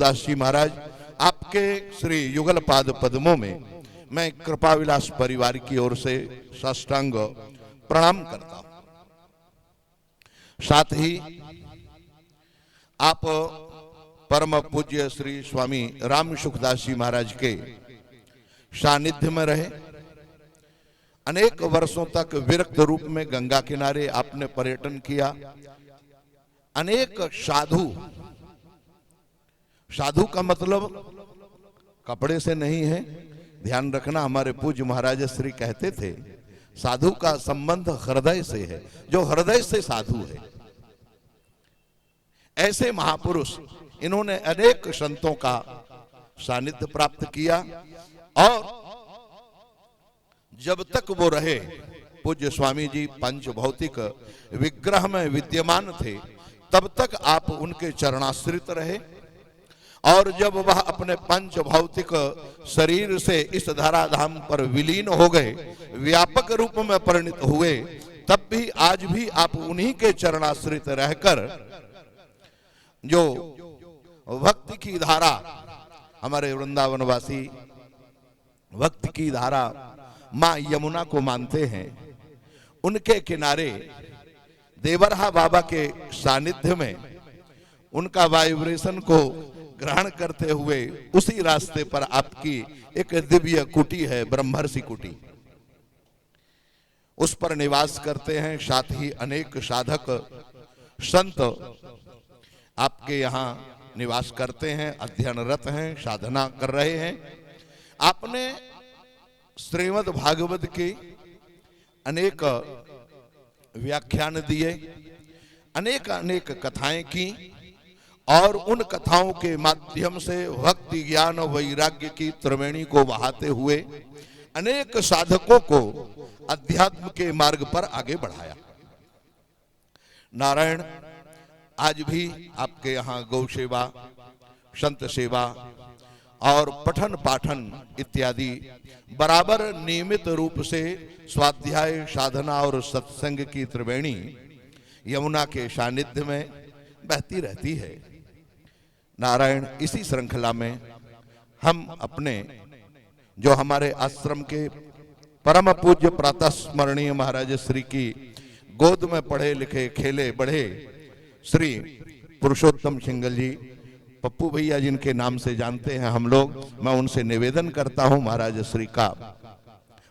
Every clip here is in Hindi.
सुखदास जी महाराज, आपके श्री युगल पाद पद्मों में मैं कृपाविलास परिवार की ओर से साष्टांग प्रणाम करता हूं। साथ ही आप परम पूज्य श्री स्वामी राम सुखदास जी महाराज के सानिध्य में रहे। अनेक वर्षों तक विरक्त रूप में गंगा किनारे आपने पर्यटन किया। अनेक साधु, साधु का मतलब कपड़े से नहीं है, ध्यान रखना। हमारे पूज्य महाराज श्री कहते थे साधु का संबंध हृदय से है, जो हृदय से साधु है। ऐसे महापुरुष, इन्होंने अनेक संतों का सानिध्य प्राप्त किया और जब तक वो रहे, पूज्य स्वामी जी पंच भौतिक विग्रह में विद्यमान थे, तब तक आप उनके चरणाश्रित रहे। और जब वह अपने पंच भौतिक शरीर से इस धराधाम पर विलीन हो गए, व्यापक रूप में परिणत हुए, तब भी आज भी आप उन्हीं के चरणाश्रित रहकर जो भक्ति की धारा, हमारे वृंदावनवासी भक्ति की धारा मां यमुना को मानते हैं, उनके किनारे देवरहा बाबा के सानिध्य में उनका वाइब्रेशन को ग्रहण करते हुए उसी रास्ते पर आपकी एक दिव्य कुटी है, ब्रह्मर्षि कुटी, उस पर निवास करते हैं। साथ ही अनेक साधक संत आपके यहाँ निवास करते हैं, अध्ययनरत हैं, साधना कर रहे हैं। आपने श्रीमद् भागवत के अनेक व्याख्यान दिए, अनेक अनेक कथाएं की और उन कथाओं के माध्यम से भक्ति ज्ञान वैराग्य की त्रिवेणी को बहाते हुए अनेक साधकों को अध्यात्म के मार्ग पर आगे बढ़ाया। नारायण, आज भी आपके यहाँ गौ सेवा, संत सेवा और पठन पाठन इत्यादि बराबर नियमित रूप से स्वाध्याय, साधना और सत्संग की त्रिवेणी यमुना के सानिध्य में बहती रहती है। नारायण, इसी श्रृंखला में हम अपने जो हमारे आश्रम के परम पूज्य प्रातः स्मरणीय महाराज श्री की गोद में पढ़े लिखे खेले बढ़े श्री पुरुषोत्तम सिंगल जी, पप्पू भैया जिनके नाम से जानते हैं हम लोग, मैं उनसे निवेदन करता हूं महाराज श्री का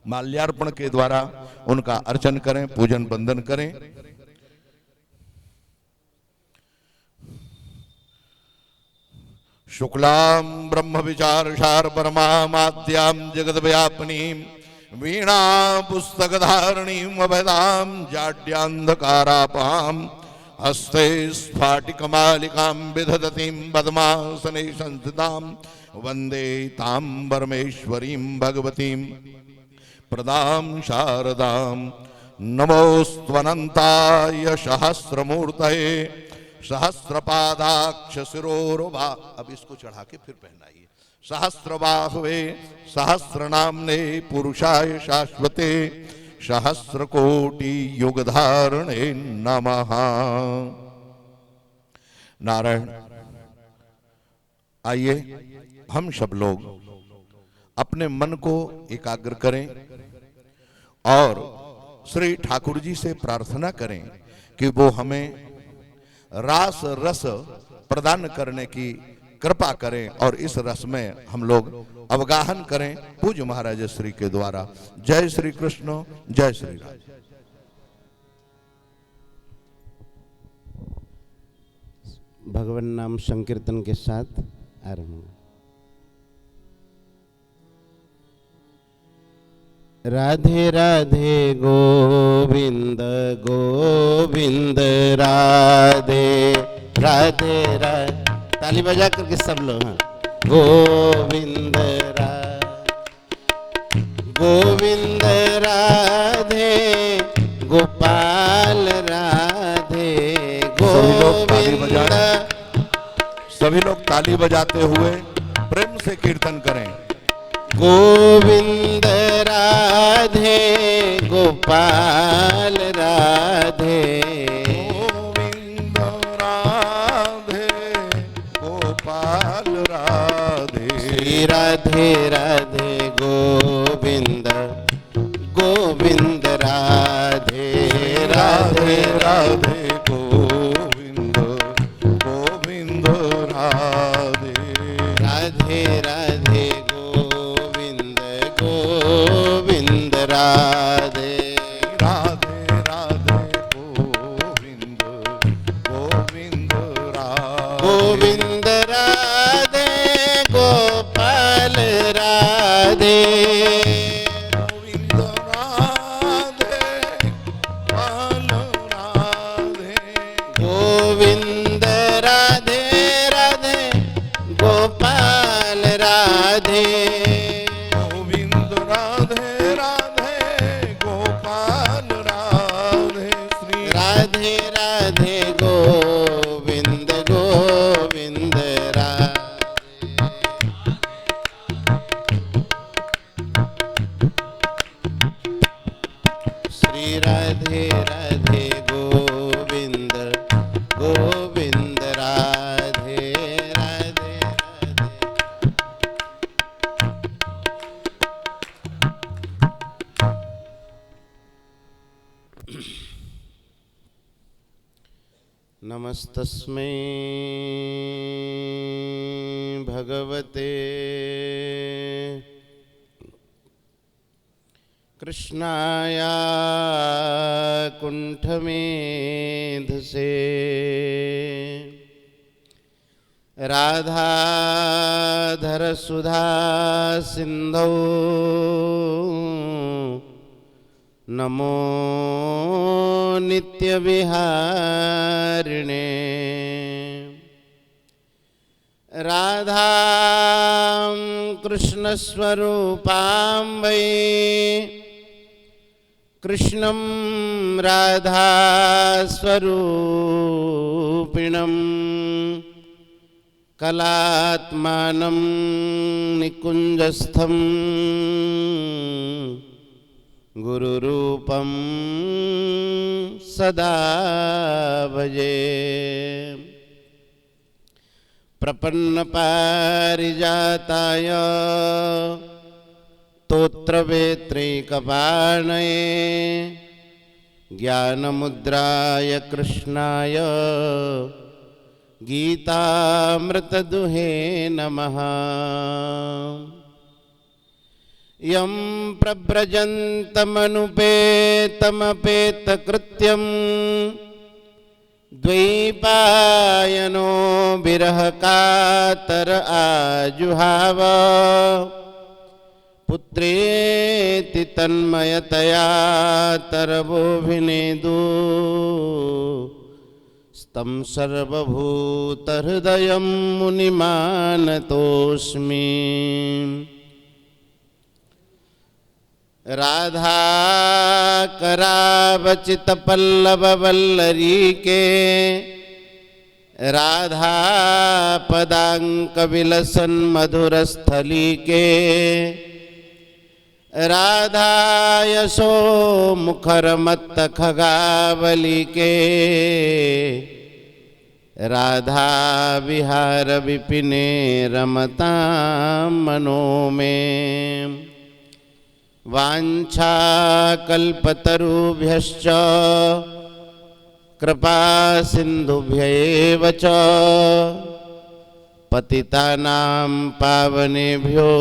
माल्यार्पण के द्वारा उनका अर्चन करें, पूजन बंदन करें। शुक्लां ब्रह्म विचारसार परमाद्यां जगद व्यापिनीं वीणा पुस्तक धारणीं अभयदां जाड्यान्धकारापहां हस्ते स्फाटिकमालिकां विदधतीं पद्मासने संस्थितां वन्दे तां परमेश्वरीं भगवतीं प्रदां शारदां। नमोस्त्वनन्ताय सहस्रमूर्तये सहस्रपादाक्ष शिरोरुभा, अब इसको चढ़ा के फिर पहनाइए, सहस्रबाहुवे सहस्रनाम्ने पुरुषाय शाश्वते सहस्रकोटि युगधारणे नमः। नारायण, आइए हम सब लोग अपने मन को एकाग्र करें और श्री ठाकुर जी से प्रार्थना करें कि वो हमें रास रस प्रदान करने की कृपा करें और इस रस में हम लोग अवगाहन करें पूज्य महाराज श्री के द्वारा। जय श्री कृष्ण, जय श्री राम। भगवान नाम संकीर्तन के साथ आरंभ। राधे राधे गोविंद गोविंद राधे राधे राधे, ताली बजा करके सब लोग। हाँ, गोविंद गोविंद राधे गोपाल राधे गोविंद। सभी लोग ताली बजाते हुए प्रेम से कीर्तन करें। गोविंद राधे गोपाल राधे गोविंद राधे गोपाल राधे श्री राधे राधे गोविंद गोविंद राधे राधे राधे राधे गोविंद गोविंद राधे राधे राधे गोविंद गोविंद राधे राधे राधे गोविंद गोविंद राधे गोविंद राधे गोपाल राधे गोविंद राधे पाल राधे गोविंद राधे राधे गोपाल राधे गोविंद राधे राधे गोपाल राधे श्री राधे राधे गोविंद गोविंद राधे श्री राधे राधे गोविंद गोविंद राधे राधे राधे नमस्तस्मै भगवते कृष्णाय कुण्ठमेधसे राधाधर सुधा सिन्धौ नमो नित्यविहारिणे राधां कृष्णस्वरूपां वै कृष्णं राधास्वरूपिणं कलात्मानं निकुञ्जस्थं गुरुरूपं सदा भजे प्रपन्नपारिजाताय स्तोत्रवेत्रैकपाणये ज्ञानमुद्राय कृष्णाय गीतामृतदुहे नमः यं प्रव्रजन्तमनुपेतमपेतकृत्यं द्वैपायनो विरहकातर आजुहाव पुत्रेति तन्मयतया तरवोऽभिनेदु स्तं सर्वभूतहृदयं मुनिमानतोऽस्मि राधा करावचित पल्लव वल्लरी के राधा पदांक विलसन मधुर स्थली के राधा यशो मुखर मत्त खगावली के राधा विहार विपिने रमता मनो में वाञ्छा कल्पतरुभ्यश्च कृपा सिन्धुभ्यैव च पतितानां पावनेभ्यो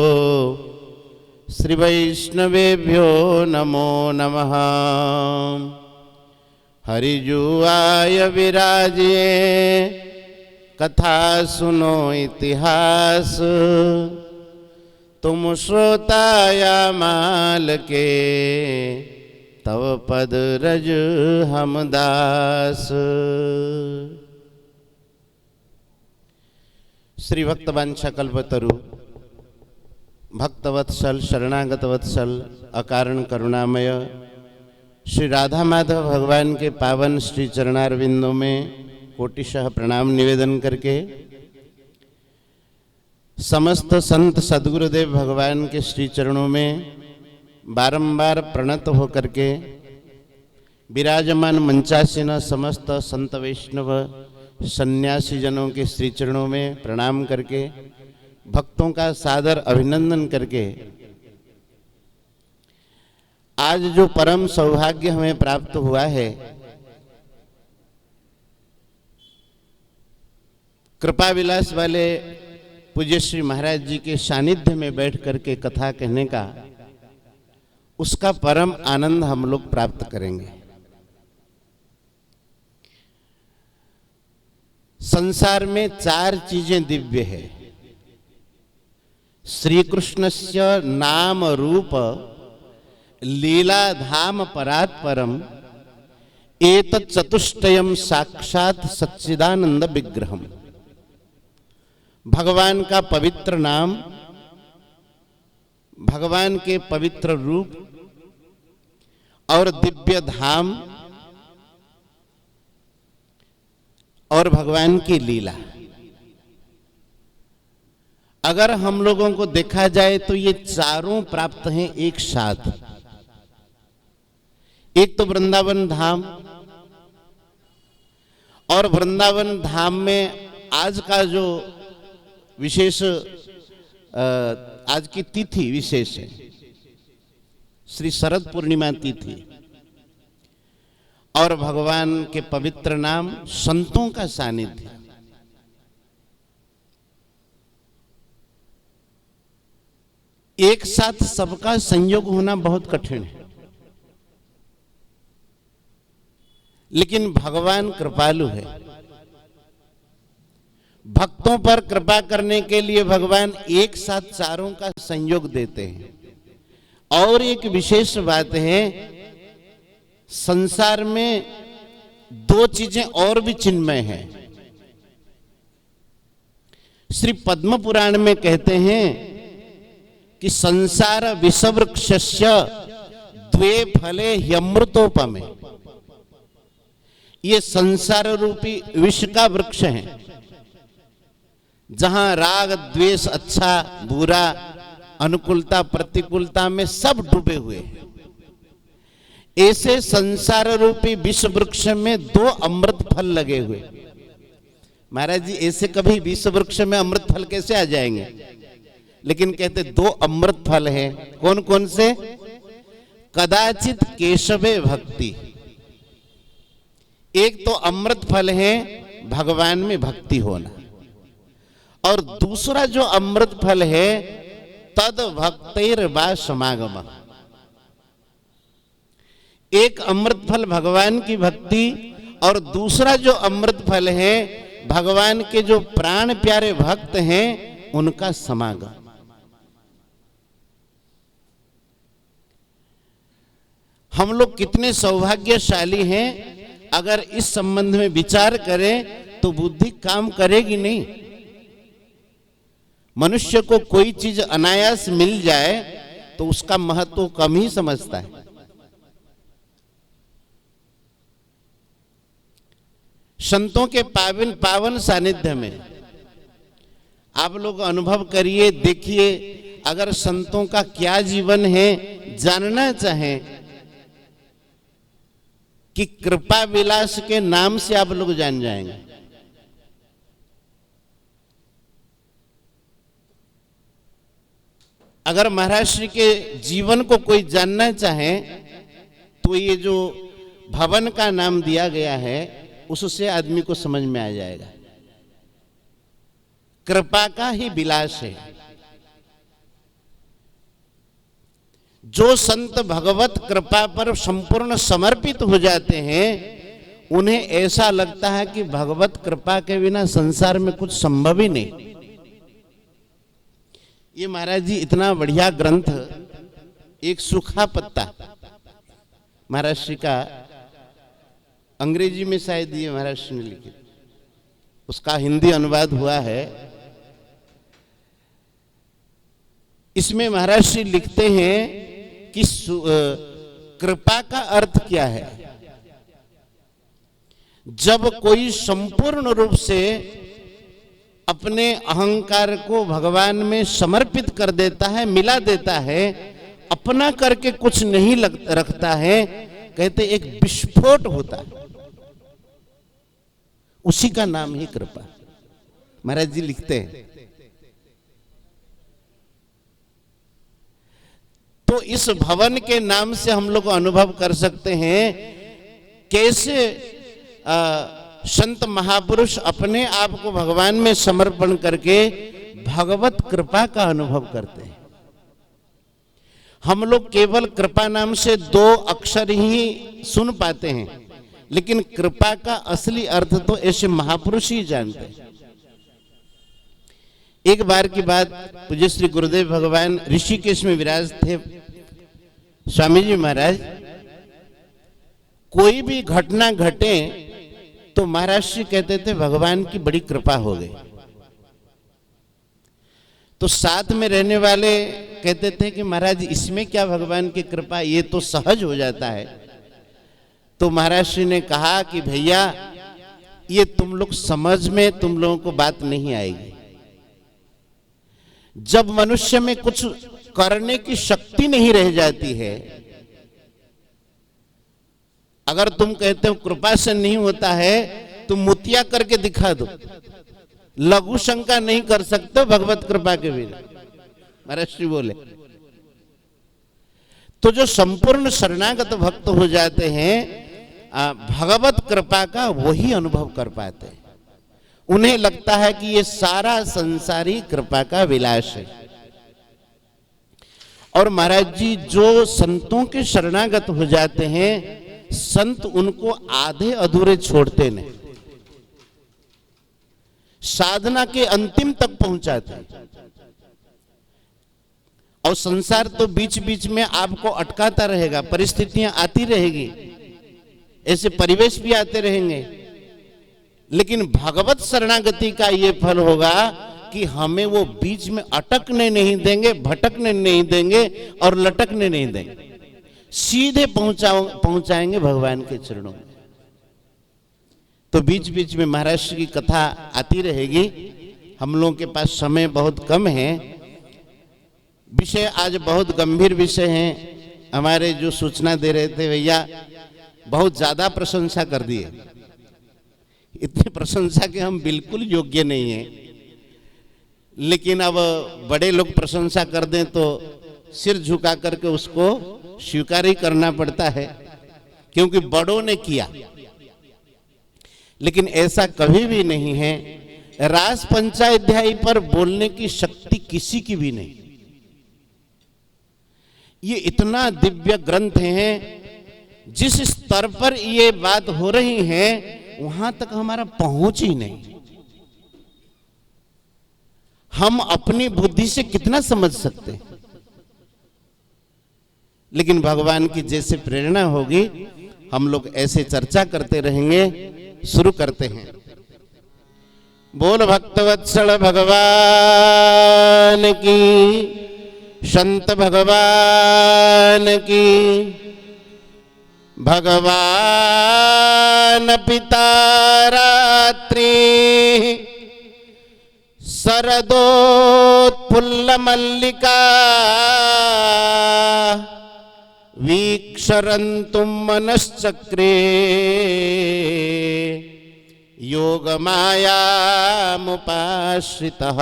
श्रीवैष्णवेभ्यो नमो नमः हरिजुआय विराजिए कथा सुनो इतिहास तुम श्रोताया माल के तव पद रज हम दास। श्री भक्तवांछा कल्पतरु भक्तवत्सल शरणागत वत्सल अकारण करुणामय श्री राधा माधव भगवान के पावन श्री चरणारविंदों में कोटिशः प्रणाम निवेदन करके समस्त संत सद्गुरुदेव भगवान के श्री चरणों में बारंबार प्रणत होकर के विराजमान मंचासीन समस्त संत वैष्णव सन्यासी जनों के श्री चरणों में प्रणाम करके भक्तों का सादर अभिनंदन करके आज जो परम सौभाग्य हमें प्राप्त हुआ है, कृपा विलास वाले पूज्य श्री महाराज जी के सानिध्य में बैठ करके कथा कहने का, उसका परम आनंद हम लोग प्राप्त करेंगे। संसार में 4 चीजें दिव्य है। श्री कृष्णस्य नाम रूप लीला धाम परात् परम एतत् चतुष्टयम साक्षात सच्चिदानंद विग्रहम। भगवान का पवित्र नाम, भगवान के पवित्र रूप और दिव्य धाम और भगवान की लीला, अगर हम लोगों को देखा जाए तो ये चारों प्राप्त हैं एक साथ। एक तो वृंदावन धाम, और वृंदावन धाम में आज का जो विशेष आज की तिथि विशेष है, श्री शरद पूर्णिमा तिथि, और भगवान के पवित्र नाम, संतों का सानिध्य। एक साथ सबका संयोग होना बहुत कठिन है, लेकिन भगवान कृपालु है। भक्तों पर कृपा करने के लिए भगवान एक साथ चारों का संयोग देते हैं। और एक विशेष बात है, संसार में 2 चीजें और भी चिन्मय हैं। श्री पद्म पुराण में कहते हैं कि संसार विषवृक्षस्य द्वे फले ह्यमृतोपमे। ये संसार रूपी विष का वृक्ष है, जहां राग द्वेष, अच्छा बुरा, अनुकूलता प्रतिकूलता में सब डूबे हुए हैं। ऐसे संसार रूपी विष वृक्ष में 2 अमृत फल लगे हुए। महाराज जी, ऐसे कभी विष वृक्ष में अमृत फल कैसे आ जाएंगे? लेकिन कहते 2 अमृत फल हैं। कौन कौन से? कदाचित केशवे भक्ति। एक तो अमृत फल है भगवान में भक्ति होना, और दूसरा जो अमृत फल है तद भक्तिर वा समागम। एक अमृत फल भगवान की भक्ति, और दूसरा जो अमृत फल है भगवान के जो प्राण प्यारे भक्त हैं उनका समागम। हम लोग कितने सौभाग्यशाली हैं। अगर इस संबंध में विचार करें तो बुद्धि काम करेगी नहीं। मनुष्य को कोई चीज अनायास मिल जाए तो उसका महत्व कम ही समझता है। संतों के पावन सानिध्य में आप लोग अनुभव करिए, देखिए। अगर संतों का क्या जीवन है जानना चाहें कि कृपा विलास के नाम से आप लोग जान जाएंगे। अगर महाराज श्री के जीवन को कोई जानना चाहे तो ये जो भवन का नाम दिया गया है उससे आदमी को समझ में आ जाएगा। कृपा का ही विलास है। जो संत भगवत कृपा पर संपूर्ण समर्पित हो जाते हैं उन्हें ऐसा लगता है कि भगवत कृपा के बिना संसार में कुछ संभव ही नहीं। ये महाराज जी इतना बढ़िया ग्रंथ, एक सूखा पत्ता, महाराज श्री का, अंग्रेजी में शायद ये महाराज श्री ने लिखी, उसका हिंदी अनुवाद हुआ है। इसमें महाराज श्री लिखते हैं कि कृपा का अर्थ क्या है। जब कोई संपूर्ण रूप से अपने अहंकार को भगवान में समर्पित कर देता है, मिला देता है, अपना करके कुछ नहीं रखता है, कहते एक विस्फोट होता है, उसी का नाम ही कृपा। महाराज जी लिखते हैं तो इस भवन के नाम से हम लोग अनुभव कर सकते हैं कैसे संत महापुरुष अपने आप को भगवान में समर्पण करके भगवत कृपा का अनुभव करते हैं। हम लोग केवल कृपा नाम से 2 अक्षर ही सुन पाते हैं, लेकिन कृपा का असली अर्थ तो ऐसे महापुरुष ही जानते हैं। एक बार की बात, पूज्य श्री गुरुदेव भगवान ऋषिकेश में विराज थे। स्वामी जी महाराज कोई भी घटना घटे तो महाराज जी कहते थे भगवान की बड़ी कृपा हो गई। तो साथ में रहने वाले कहते थे कि महाराज इसमें क्या भगवान की कृपा, ये तो सहज हो जाता है। तो महाराज जी ने कहा कि भैया ये तुम लोग समझ में तुम लोगों को बात नहीं आएगी। जब मनुष्य में कुछ करने की शक्ति नहीं रह जाती है, अगर तुम कहते हो कृपा से नहीं होता है तो मुतिया करके दिखा दो, लघु शंका नहीं कर सकते भगवत कृपा के बिना, महाराज जी बोले। तो जो संपूर्ण शरणागत भक्त हो जाते हैं भगवत कृपा का वही अनुभव कर पाते हैं। उन्हें लगता है कि ये सारा संसारी कृपा का विलास है। और महाराज जी जो संतों के शरणागत हो जाते हैं, संत उनको आधे अधूरे छोड़ते नहीं, साधना के अंतिम तक पहुंचाते हैं। और संसार तो बीच बीच में आपको अटकाता रहेगा, परिस्थितियां आती रहेगी, ऐसे परिवेश भी आते रहेंगे, लेकिन भगवत शरणागति का ये फल होगा कि हमें वो बीच में अटकने नहीं देंगे, भटकने नहीं देंगे और लटकने नहीं देंगे, सीधे पहुंचाएंगे भगवान के चरणों में। तो बीच बीच में महाराज की कथा आती रहेगी। हम लोगों के पास समय बहुत कम है, विषय आज बहुत गंभीर विषय हैं। हमारे जो सूचना दे रहे थे भैया बहुत ज्यादा प्रशंसा कर दी है, इतनी प्रशंसा के हम बिल्कुल योग्य नहीं हैं, लेकिन अब बड़े लोग प्रशंसा कर दें तो सिर झुका करके उसको स्वीकार ही करना पड़ता है, क्योंकि बड़ों ने किया। लेकिन ऐसा कभी भी नहीं है, रास पंचाध्यायी पर बोलने की शक्ति किसी की भी नहीं। ये इतना दिव्य ग्रंथ है, जिस स्तर पर ये बात हो रही है वहां तक हमारा पहुंच ही नहीं। हम अपनी बुद्धि से कितना समझ सकते हैं, लेकिन भगवान की जैसे प्रेरणा होगी हम लोग ऐसे चर्चा करते रहेंगे। शुरू करते हैं। बोल भक्तवत्सल भगवान की, संत भगवान की। भगवान पिता रात्रि शरदोत्फुल्ल मल्लिका वीक्षरन्तुं मनश्चक्रे योगमायामुपाश्रितः।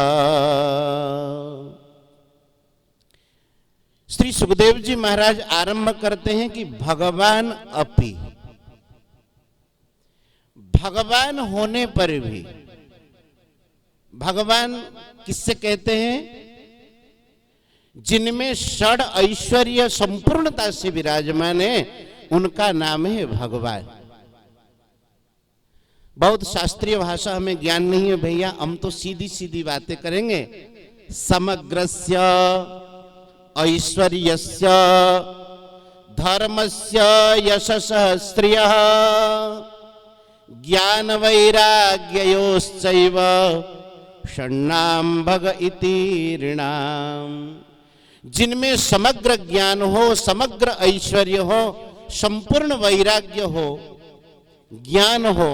श्री सुखदेव जी महाराज आरंभ करते हैं कि भगवान अपि, भगवान होने पर भी, भगवान किससे कहते हैं? जिनमें षड ऐश्वर्य संपूर्णता से विराजमान है, उनका नाम है भगवान। बहुत शास्त्रीय भाषा हमें ज्ञान नहीं है भैया, हम तो सीधी सीधी बातें करेंगे। समग्रस्य ऐश्वर्यस्य धर्मस्य यशसः श्रियः ज्ञान वैराग्ययोश्चैव षण्णां भग इति ऋणाम्। जिनमें समग्र ज्ञान हो, समग्र ऐश्वर्य हो, संपूर्ण वैराग्य हो, ज्ञान हो,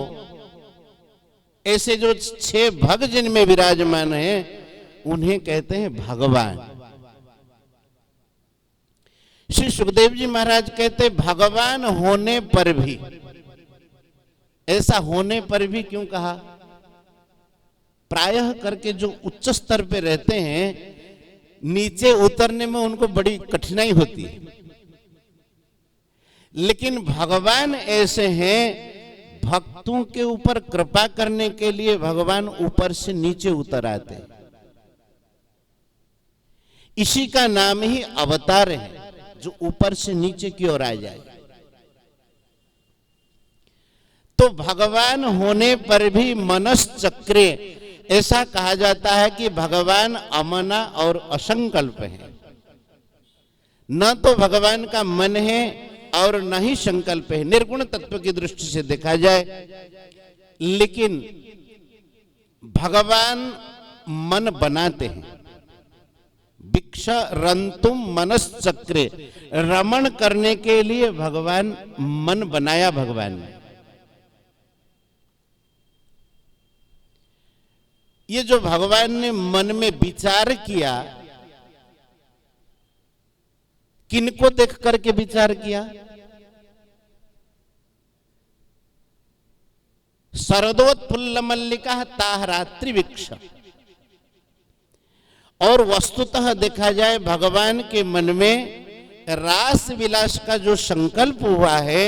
ऐसे जो 6 भग जिनमें विराजमान है उन्हें कहते हैं भगवान। श्री सुखदेव जी महाराज कहते भगवान होने पर भी, ऐसा होने पर भी क्यों कहा? प्रायः करके जो उच्च स्तर पे रहते हैं नीचे उतरने में उनको बड़ी कठिनाई होती है, लेकिन भगवान ऐसे हैं, भक्तों के ऊपर कृपा करने के लिए भगवान ऊपर से नीचे उतर आते हैं। इसी का नाम ही अवतार है, जो ऊपर से नीचे की ओर आ जाए। तो भगवान होने पर भी मनश्चक्रे, ऐसा कहा जाता है कि भगवान अमना और असंकल्प है। न तो भगवान का मन है और न ही संकल्प है, निर्गुण तत्व की दृष्टि से देखा जाए। लेकिन भगवान मन बनाते हैं। भिक्ष रंतुम मनश्चक्रे, रमण करने के लिए भगवान मन बनाया भगवान ने। ये जो भगवान ने मन में विचार किया, किनको देख करके विचार किया? शरदोत्फुल्ल मल्लिका ताह रात्रि वीक्ष। और वस्तुतः देखा जाए भगवान के मन में रास विलास का जो संकल्प हुआ है,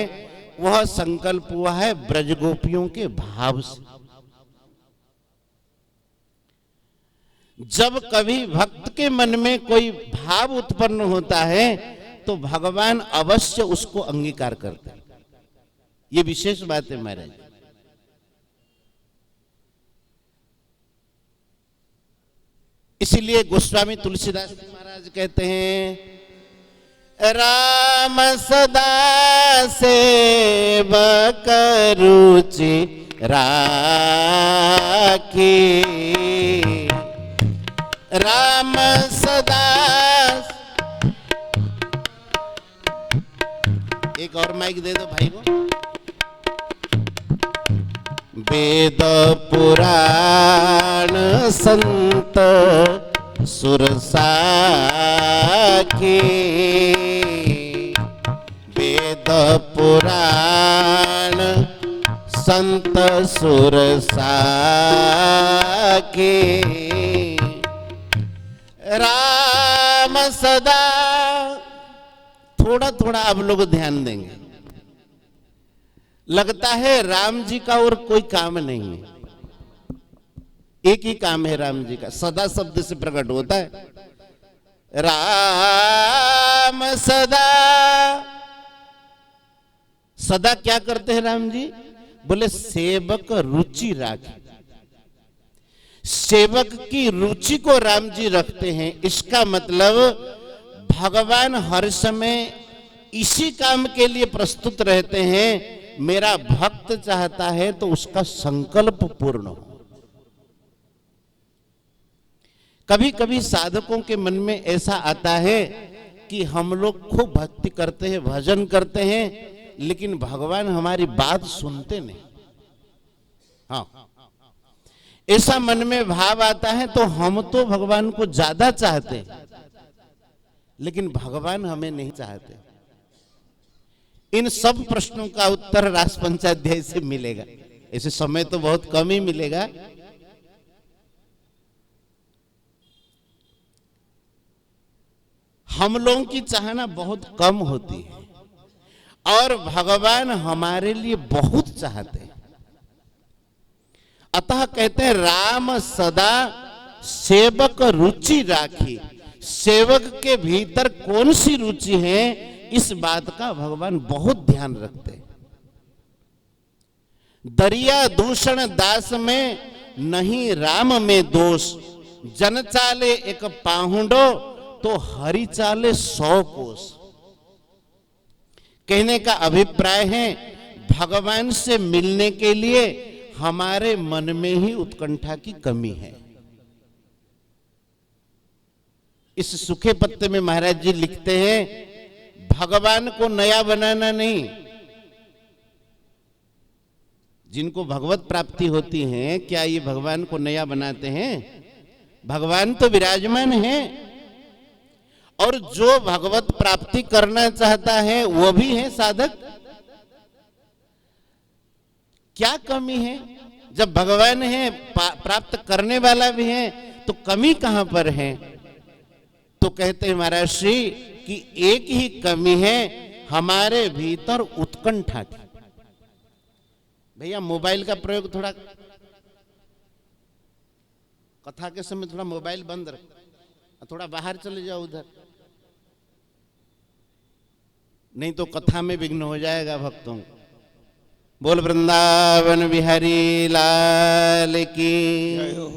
वह संकल्प हुआ है ब्रजगोपियों के भाव से। जब कभी भक्त के मन में कोई भाव उत्पन्न होता है तो भगवान अवश्य उसको अंगीकार करते हैं। ये विशेष बात है महाराज। इसीलिए गोस्वामी तुलसीदास जी महाराज कहते हैं, राम सदा सेवक रुचि राखी, राम सदा। एक और माइक दे दो भाई को। वेद पुराण संत सुरसाखी, वेद पुराण संत सुरसाखी, राम सदा। थोड़ा थोड़ा आप लोग ध्यान देंगे, लगता है राम जी का और कोई काम नहीं है। एक ही काम है राम जी का, सदा शब्द से प्रकट होता है। राम सदा, सदा क्या करते हैं राम जी? बोले सेवक रुचि राखे। सेवक की रुचि को राम जी रखते हैं। इसका मतलब भगवान हर समय इसी काम के लिए प्रस्तुत रहते हैं। मेरा भक्त चाहता है तो उसका संकल्प पूर्ण हो। कभी कभी साधकों के मन में ऐसा आता है कि हम लोग खूब भक्ति करते हैं, भजन करते हैं, लेकिन भगवान हमारी बात सुनते नहीं। हाँ, ऐसा मन में भाव आता है तो हम तो भगवान को ज्यादा चाहते हैं, लेकिन भगवान हमें नहीं चाहते। इन सब प्रश्नों का उत्तर रास पंचाध्याय से मिलेगा। ऐसे समय तो बहुत कम ही मिलेगा। हम लोगों की चाहना बहुत कम होती है और भगवान हमारे लिए बहुत चाहते हैं। अतः कहते हैं राम सदा सेवक रुचि राखी। सेवक के भीतर कौन सी रुचि है, इस बात का भगवान बहुत ध्यान रखते हैं। दरिया दूषण दास में नहीं राम में दोष, जन चाले एक पाहुंडो तो हरि चाले 100 कोस। कहने का अभिप्राय है भगवान से मिलने के लिए हमारे मन में ही उत्कंठा की कमी है। इस सूखे पत्ते में महाराज जी लिखते हैं, भगवान को नया बनाना नहीं। जिनको भगवत प्राप्ति होती है, क्या ये भगवान को नया बनाते हैं? भगवान तो विराजमान है और जो भगवत प्राप्ति करना चाहता है वो भी है साधक। क्या कमी है? जब भगवान है, प्राप्त करने वाला भी है, तो कमी कहां पर है? तो कहते हैं महाराज श्री कि एक ही कमी है हमारे भीतर उत्कंठा की। भैया मोबाइल का प्रयोग थोड़ा, कथा के समय थोड़ा मोबाइल बंद रखो, थोड़ा बाहर चले जाओ उधर, नहीं तो कथा में विघ्न हो जाएगा भक्तों को। बोल वृंदावन बिहारी लाल की।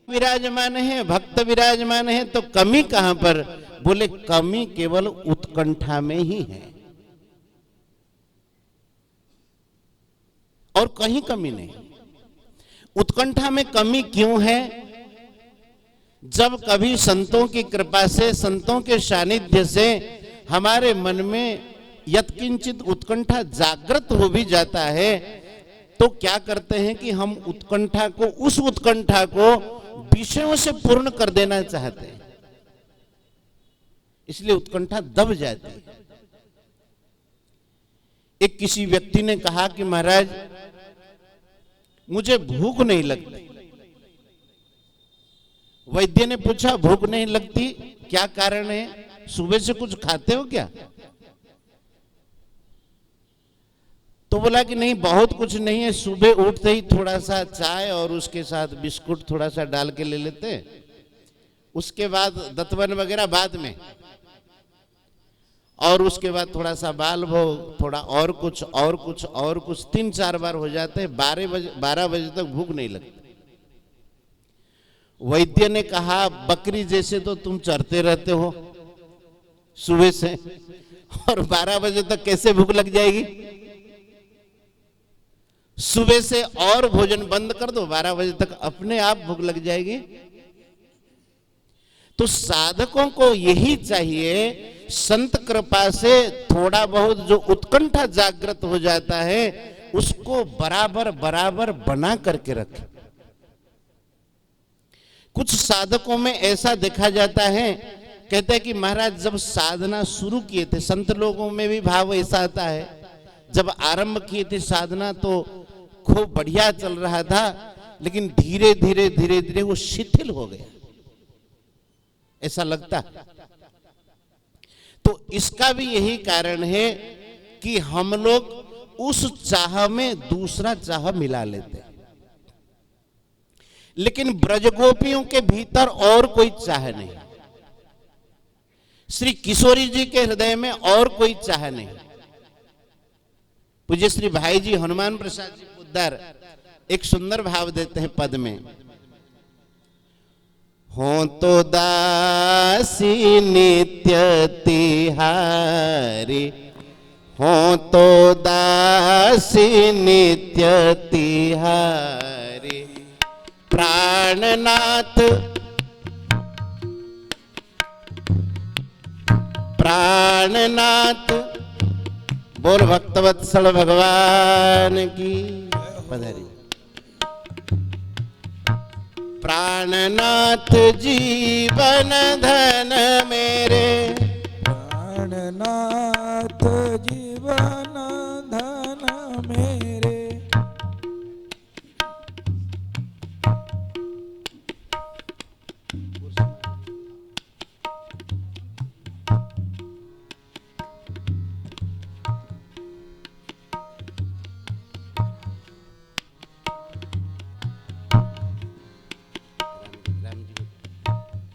विराजमान है, भक्त विराजमान है, तो कमी कहां पर? बोले कमी केवल उत्कंठा में ही है और कहीं कमी नहीं। उत्कंठा में कमी क्यों है? जब कभी संतों की कृपा से, संतों के सानिध्य से हमारे मन में यत्किंचित उत्कंठा जागृत हो भी जाता है, तो क्या करते हैं कि हम उत्कंठा को, उस उत्कंठा को विषयों से पूर्ण कर देना चाहते हैं, इसलिए उत्कंठा दब जाती है। एक किसी व्यक्ति ने कहा कि महाराज मुझे भूख नहीं लगती। वैद्य ने पूछा भूख नहीं लगती, क्या कारण है? सुबह से कुछ खाते हो क्या? तो बोला कि नहीं, बहुत कुछ नहीं है, सुबह उठते ही थोड़ा सा चाय और उसके साथ बिस्कुट थोड़ा सा डाल के ले लेते, उसके बाद दतवन वगैरह बाद में, और उसके बाद थोड़ा सा बाल भोग, थोड़ा और कुछ और कुछ और कुछ, 3-4 बार हो जाते हैं, 12 बजे तक भूख नहीं लगती। वैद्य ने कहा बकरी जैसे तो तुम चरते रहते हो सुबह से, और 12 बजे तक कैसे भूख लग जाएगी? सुबह से और भोजन बंद कर दो, 12 बजे तक अपने आप भूख लग जाएगी। तो साधकों को यही चाहिए, संत कृपा से थोड़ा बहुत जो उत्कंठा जागृत हो जाता है उसको बराबर बराबर बना करके रखें। कुछ साधकों में ऐसा देखा जाता है, कहते हैं कि महाराज जब साधना शुरू किए थे, संत लोगों में भी भाव ऐसा आता है, जब आरंभ किए थे साधना तो खूब बढ़िया चल रहा था, लेकिन धीरे धीरे धीरे धीरे वो शिथिल हो गया, ऐसा लगता। तो इसका भी यही कारण है कि हम लोग उस चाह में दूसरा चाह मिला लेते हैं। लेकिन ब्रजगोपियों के भीतर और कोई चाह नहीं, श्री किशोरी जी के हृदय में और कोई चाह नहीं। पूज्य श्री भाई जी हनुमान प्रसाद जी पोद्दार एक सुंदर भाव देते हैं पद में, हो तो दासी नित्य तिहारी, हो तो दासी नित्य तिहारी, प्राणनाथ प्राणनाथ। बोल भक्तवत्सल भगवान की पधारी। प्राणनाथ जीवन धन मेरे, प्राणनाथ जीवन धन मेरे,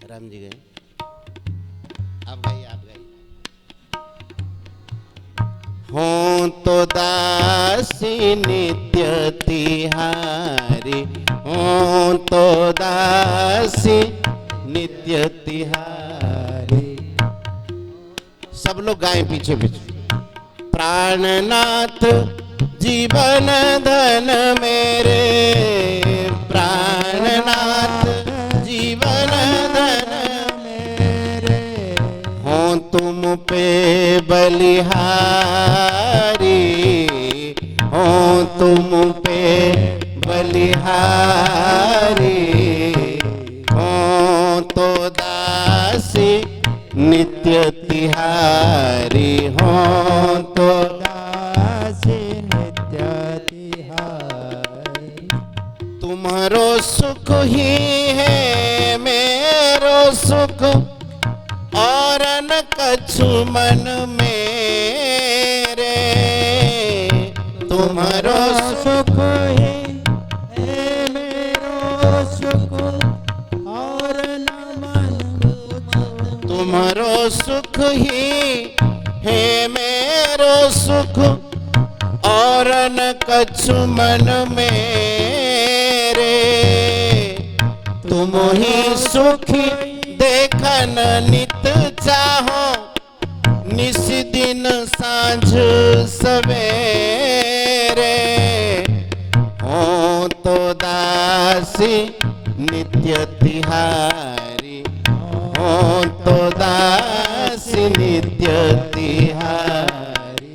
राम जी गए, आप गए, आप गए। हो तो दासी नित्य तिहारी, हो तो दासी नित्य तिहारी। सब लोग गाएं पीछे पीछे। प्राणनाथ जीवन धन मेरे, प्राणनाथ जीवन धन मेरे, हो तुम पे बलिहारी, हो तुम पे बलिहारी, हो तो दासी नित्य तिहारी, हो तो दासी नित्य तिहारी। तुम्हारो सुख ही है मेरो सुख, और न कछु मन मेरे, तुम्हारो सुख ही है मेरो सुख और न मन, तुम्हारो सुख ही है मेरो सुख और न कछु मन मेरे, तुम ही सुखी देखन नित चाहो, निस दिन सांझ सवेरे, हो तो दासी नित्य तिहारी, हो तो दासी नित्य तिहारी,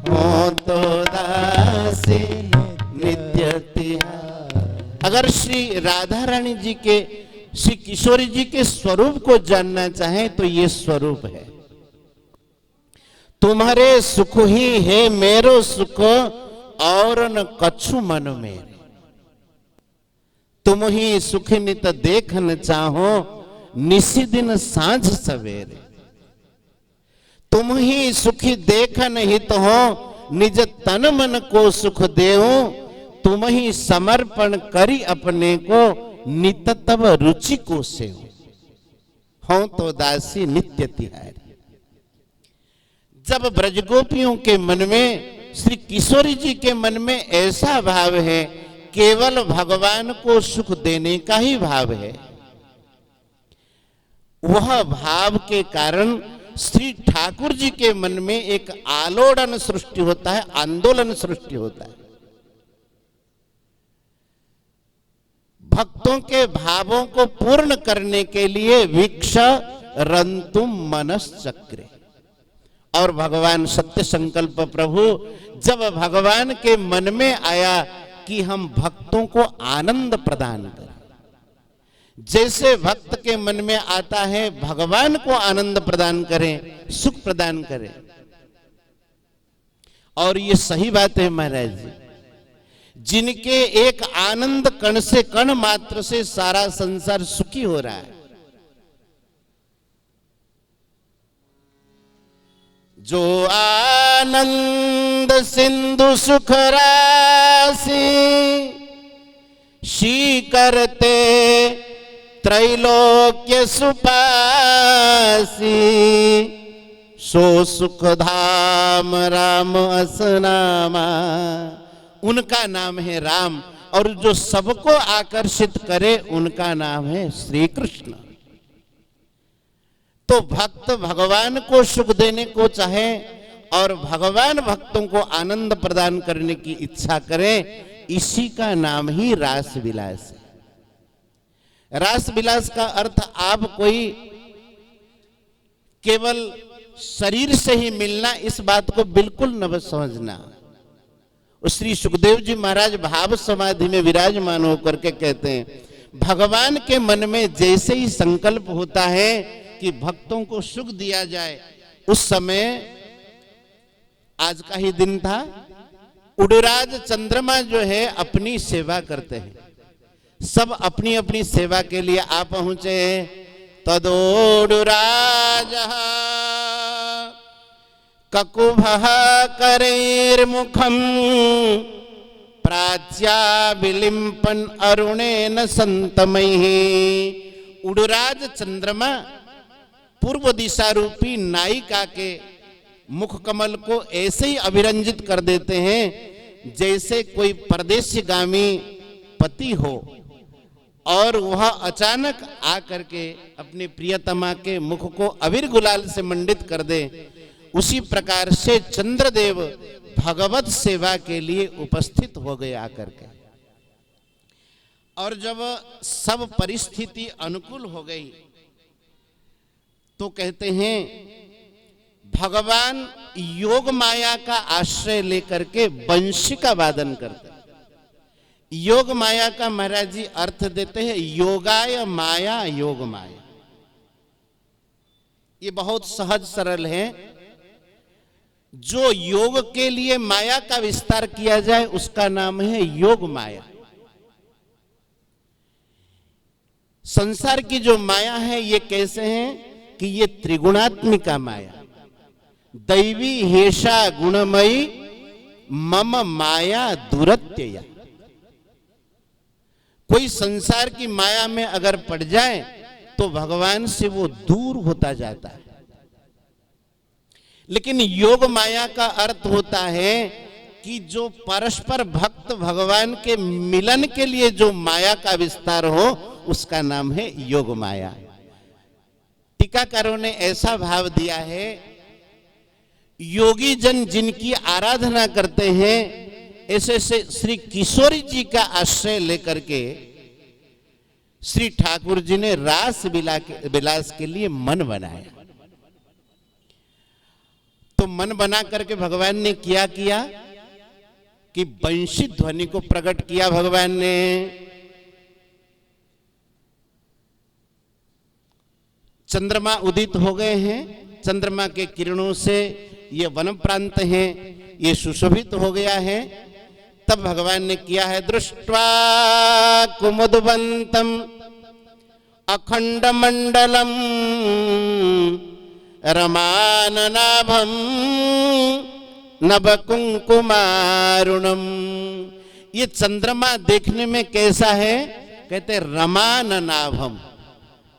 हो तो दासी नित्य तिहारी। अगर श्री राधा रानी जी के, श्री किशोरी जी के स्वरूप को जानना चाहें तो ये स्वरूप है। तुम्हारे सुख ही है मेरो सुख और न कछु मन मेरे, तुम ही सुख नित देखन चाहो, निसी दिन सांझ सवेरे, तुम ही सुखी देखन हित हो, निज तन मन को सुख देओ, तुम ही समर्पण करी अपने को, नित तब रुचि को से हो तो दासी नित्य तिहारी। जब ब्रजगोपियों के मन में, श्री किशोरी जी के मन में ऐसा भाव है, केवल भगवान को सुख देने का ही भाव है, वह भाव के कारण श्री ठाकुर जी के मन में एक आलोड़न सृष्टि होता है, आंदोलन सृष्टि होता है। भक्तों के भावों को पूर्ण करने के लिए वीक्ष रंतुम मनश्चक्रे, और भगवान सत्य संकल्प प्रभु जब भगवान के मन में आया कि हम भक्तों को आनंद प्रदान करें, जैसे भक्त के मन में आता है भगवान को आनंद प्रदान करें, सुख प्रदान करें। और ये सही बात है महाराज जी, जिनके एक आनंद कण से, कण मात्र से सारा संसार सुखी हो रहा है। जो आनंद सिंधु सुख राशि, शी करते त्रैलोक्य सुपासी, सो सुख धाम राम असनामा, उनका नाम है राम, और जो सबको आकर्षित करे उनका नाम है श्री कृष्ण। तो भक्त भगवान को सुख देने को चाहे और भगवान भक्तों को आनंद प्रदान करने की इच्छा करें, इसी का नाम ही रास विलास है। रास विलास का अर्थ आप कोई केवल शरीर से ही मिलना, इस बात को बिल्कुल न समझना। श्री सुखदेव जी महाराज भाव समाधि में विराजमान होकर के कहते हैं, भगवान के मन में जैसे ही संकल्प होता है कि भक्तों को सुख दिया जाए, उस समय, आज का ही दिन था, उड़राज चंद्रमा जो है अपनी सेवा करते हैं, सब अपनी अपनी सेवा के लिए आ पहुंचे हैं। तदोडुराज ककुभः करैर्मुखं प्राच्या विलिम्पन अरुणेन संतमैः। उड़राज चंद्रमा पूर्व दिशा रूपी नायिका के मुख कमल को ऐसे ही अभिरंजित कर देते हैं जैसे कोई परदेशगामी पति हो और वह अचानक आकर के अपने प्रियतमा के मुख को अबीर गुलाल से मंडित कर दे। उसी प्रकार से चंद्रदेव भगवत सेवा के लिए उपस्थित हो गए आकर के। और जब सब परिस्थिति अनुकूल हो गई तो कहते हैं भगवान योग माया का आश्रय लेकर के बंशी का वादन करते हैं। योग माया का महाराज जी अर्थ देते हैं योगाय माया योग माया। ये बहुत सहज सरल है। जो योग के लिए माया का विस्तार किया जाए उसका नाम है योग माया। संसार की जो माया है ये कैसे है? कि ये त्रिगुणात्मिका माया, दैवी हेषा गुणमयी मम माया दुरत्यया। कोई संसार की माया में अगर पड़ जाए तो भगवान से वो दूर होता जाता है। लेकिन योग माया का अर्थ होता है कि जो परस्पर भक्त भगवान के मिलन के लिए जो माया का विस्तार हो, उसका नाम है योग माया। टीकाकारों ने ऐसा भाव दिया है, योगी जन जिनकी आराधना करते हैं, ऐसे से श्री किशोरी जी का आश्रय लेकर के श्री ठाकुर जी ने रास विलास के लिए मन बनाया। तो मन बना करके भगवान ने क्या किया कि वंशी ध्वनि को प्रकट किया भगवान ने। चंद्रमा उदित हो गए हैं, चंद्रमा के किरणों से ये वन प्रांत है, ये सुशोभित हो गया है। तब भगवान ने किया है, दृष्ट्वा कुमुदवंतम अखंड मंडलम रमाननाभम नभ कुंकुमारुणम। ये चंद्रमा देखने में कैसा है? कहते रमाननाभम।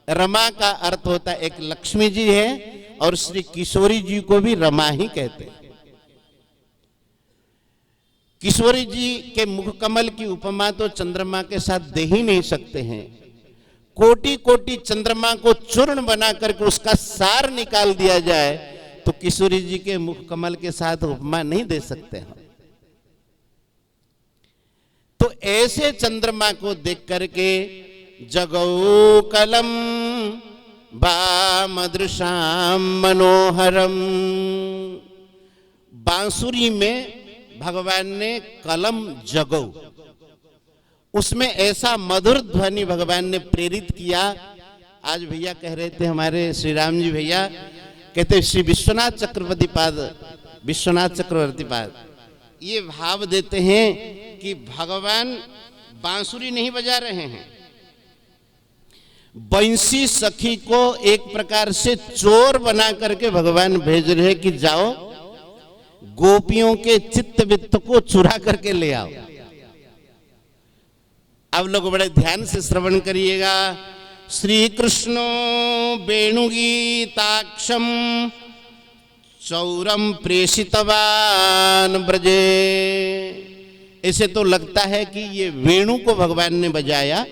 रमा का अर्थ होता है एक लक्ष्मी जी है, और श्री किशोरी जी को भी रमा ही कहते हैं। किशोरी जी के मुख कमल की उपमा तो चंद्रमा के साथ दे ही नहीं सकते हैं। कोटि कोटि चंद्रमा को चूर्ण बना करके उसका सार निकाल दिया जाए तो किशोरी जी के मुख कमल के साथ उपमा नहीं दे सकते हैं। तो ऐसे चंद्रमा को देख करके जगौ कलम वामदृशाम मनोहरम। बांसुरी में भगवान ने कलम जगौ, उसमें ऐसा मधुर ध्वनि भगवान ने प्रेरित किया। आज भैया कह रहे थे, हमारे श्री राम जी भैया कहते श्री विश्वनाथ चक्रवर्ती पाद ये भाव देते हैं कि भगवान बांसुरी नहीं बजा रहे हैं, बंसी सखी को एक प्रकार से चोर बना करके भगवान भेज रहे हैं कि जाओ गोपियों के चित्त वित्त को चुरा करके ले आओ। अब लोग बड़े ध्यान से श्रवण करिएगा। श्री कृष्णो वेणुगीताक्षम चौरम प्रेषितवान ब्रजे। ऐसे तो लगता है कि ये वेणु को भगवान ने बजाया,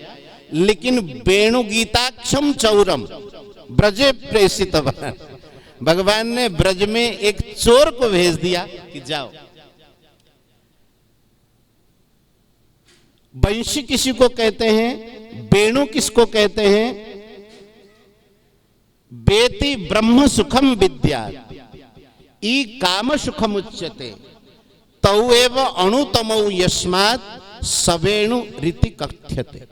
लेकिन वेणुगीताक्षम चौरम ब्रजे प्रेषितवान, भगवान ने ब्रज में एक चोर को भेज दिया कि जाओ। बंशी किसी को कहते हैं, वेणु किसको कहते हैं? बेति ब्रह्म सुखम विद्या ई काम सुखम उच्यते तौ एव अणुतमौ यस्मात् सवेणु रीति कथ्यते।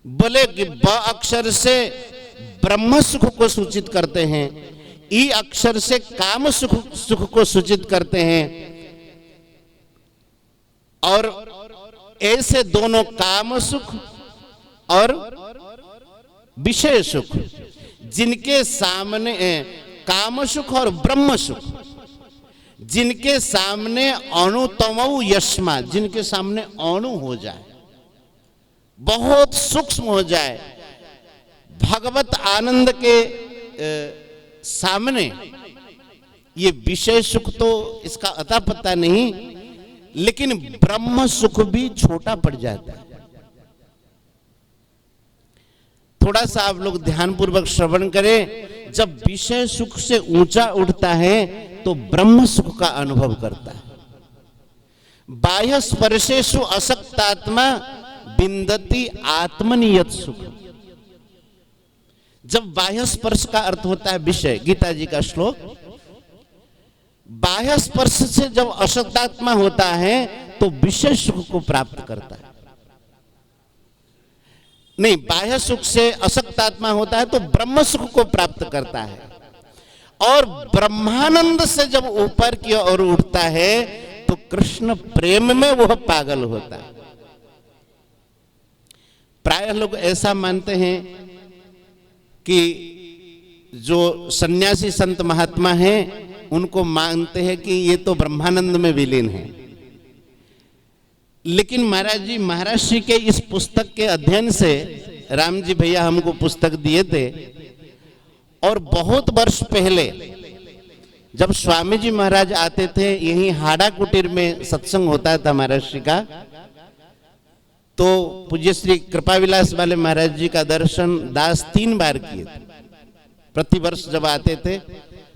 बोले कि ब अक्षर से ब्रह्म सुख को सूचित करते हैं, ई अक्षर से काम सुख को सूचित करते हैं। और ऐसे दोनों काम सुख और विषय सुख, जिनके सामने काम सुख और ब्रह्म सुख, जिनके सामने अणुतमौ यस्मा, जिनके सामने अणु हो जाए, बहुत सूक्ष्म हो जाए, भगवत आनंद के सामने ये विषय सुख तो इसका अता पता नहीं, लेकिन ब्रह्म सुख भी छोटा पड़ जाता है। थोड़ा सा आप लोग ध्यानपूर्वक श्रवण करें। जब विषय सुख से ऊंचा उठता है तो ब्रह्म सुख का अनुभव करता है। बाह्य स्पर्शेषु असक्तात्मा बिंदति आत्मनियत सुख। जब बाह्य स्पर्श का अर्थ होता है विषय, गीता जी का श्लोक, बाह्य स्पर्श से जब असक्तात्मा होता है तो विषय सुख को प्राप्त करता है। नहीं, बाह्य सुख से असक्तात्मा होता है तो ब्रह्म सुख को प्राप्त करता है। और ब्रह्मानंद से जब ऊपर की ओर उठता है तो कृष्ण प्रेम में वह पागल होता है। प्रायः लोग ऐसा मानते हैं कि जो सन्यासी संत महात्मा हैं उनको मानते हैं कि ये तो ब्रह्मानंद में विलीन है। लेकिन महाराज जी महाराष्ट्र के इस पुस्तक के अध्ययन से, राम जी भैया हमको पुस्तक दिए थे, और बहुत वर्ष पहले जब स्वामी जी महाराज आते थे, यहीं हाड़ा कुटीर में सत्संग होता था महाराष्ट्र का, तो पूज्य श्री कृपाविलास वाले महाराज जी का दर्शन दास 3 बार किए थे। प्रतिवर्ष जब आते थे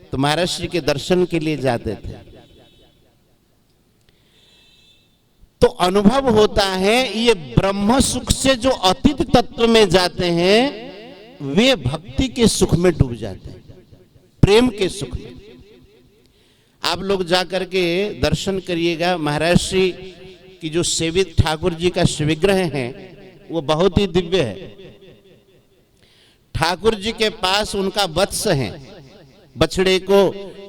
तो महाराष्ट्र के दर्शन के लिए जाते थे। तो अनुभव होता है ये ब्रह्म सुख से जो अतीत तत्व में जाते हैं वे भक्ति के सुख में डूब जाते हैं, प्रेम के सुख में। आप लोग जाकर के दर्शन करिएगा, महाराष्ट्र की जो सेवित ठाकुर जी का विग्रह है वो बहुत ही दिव्य है। ठाकुर जी के पास उनका वत्स है, बछड़े को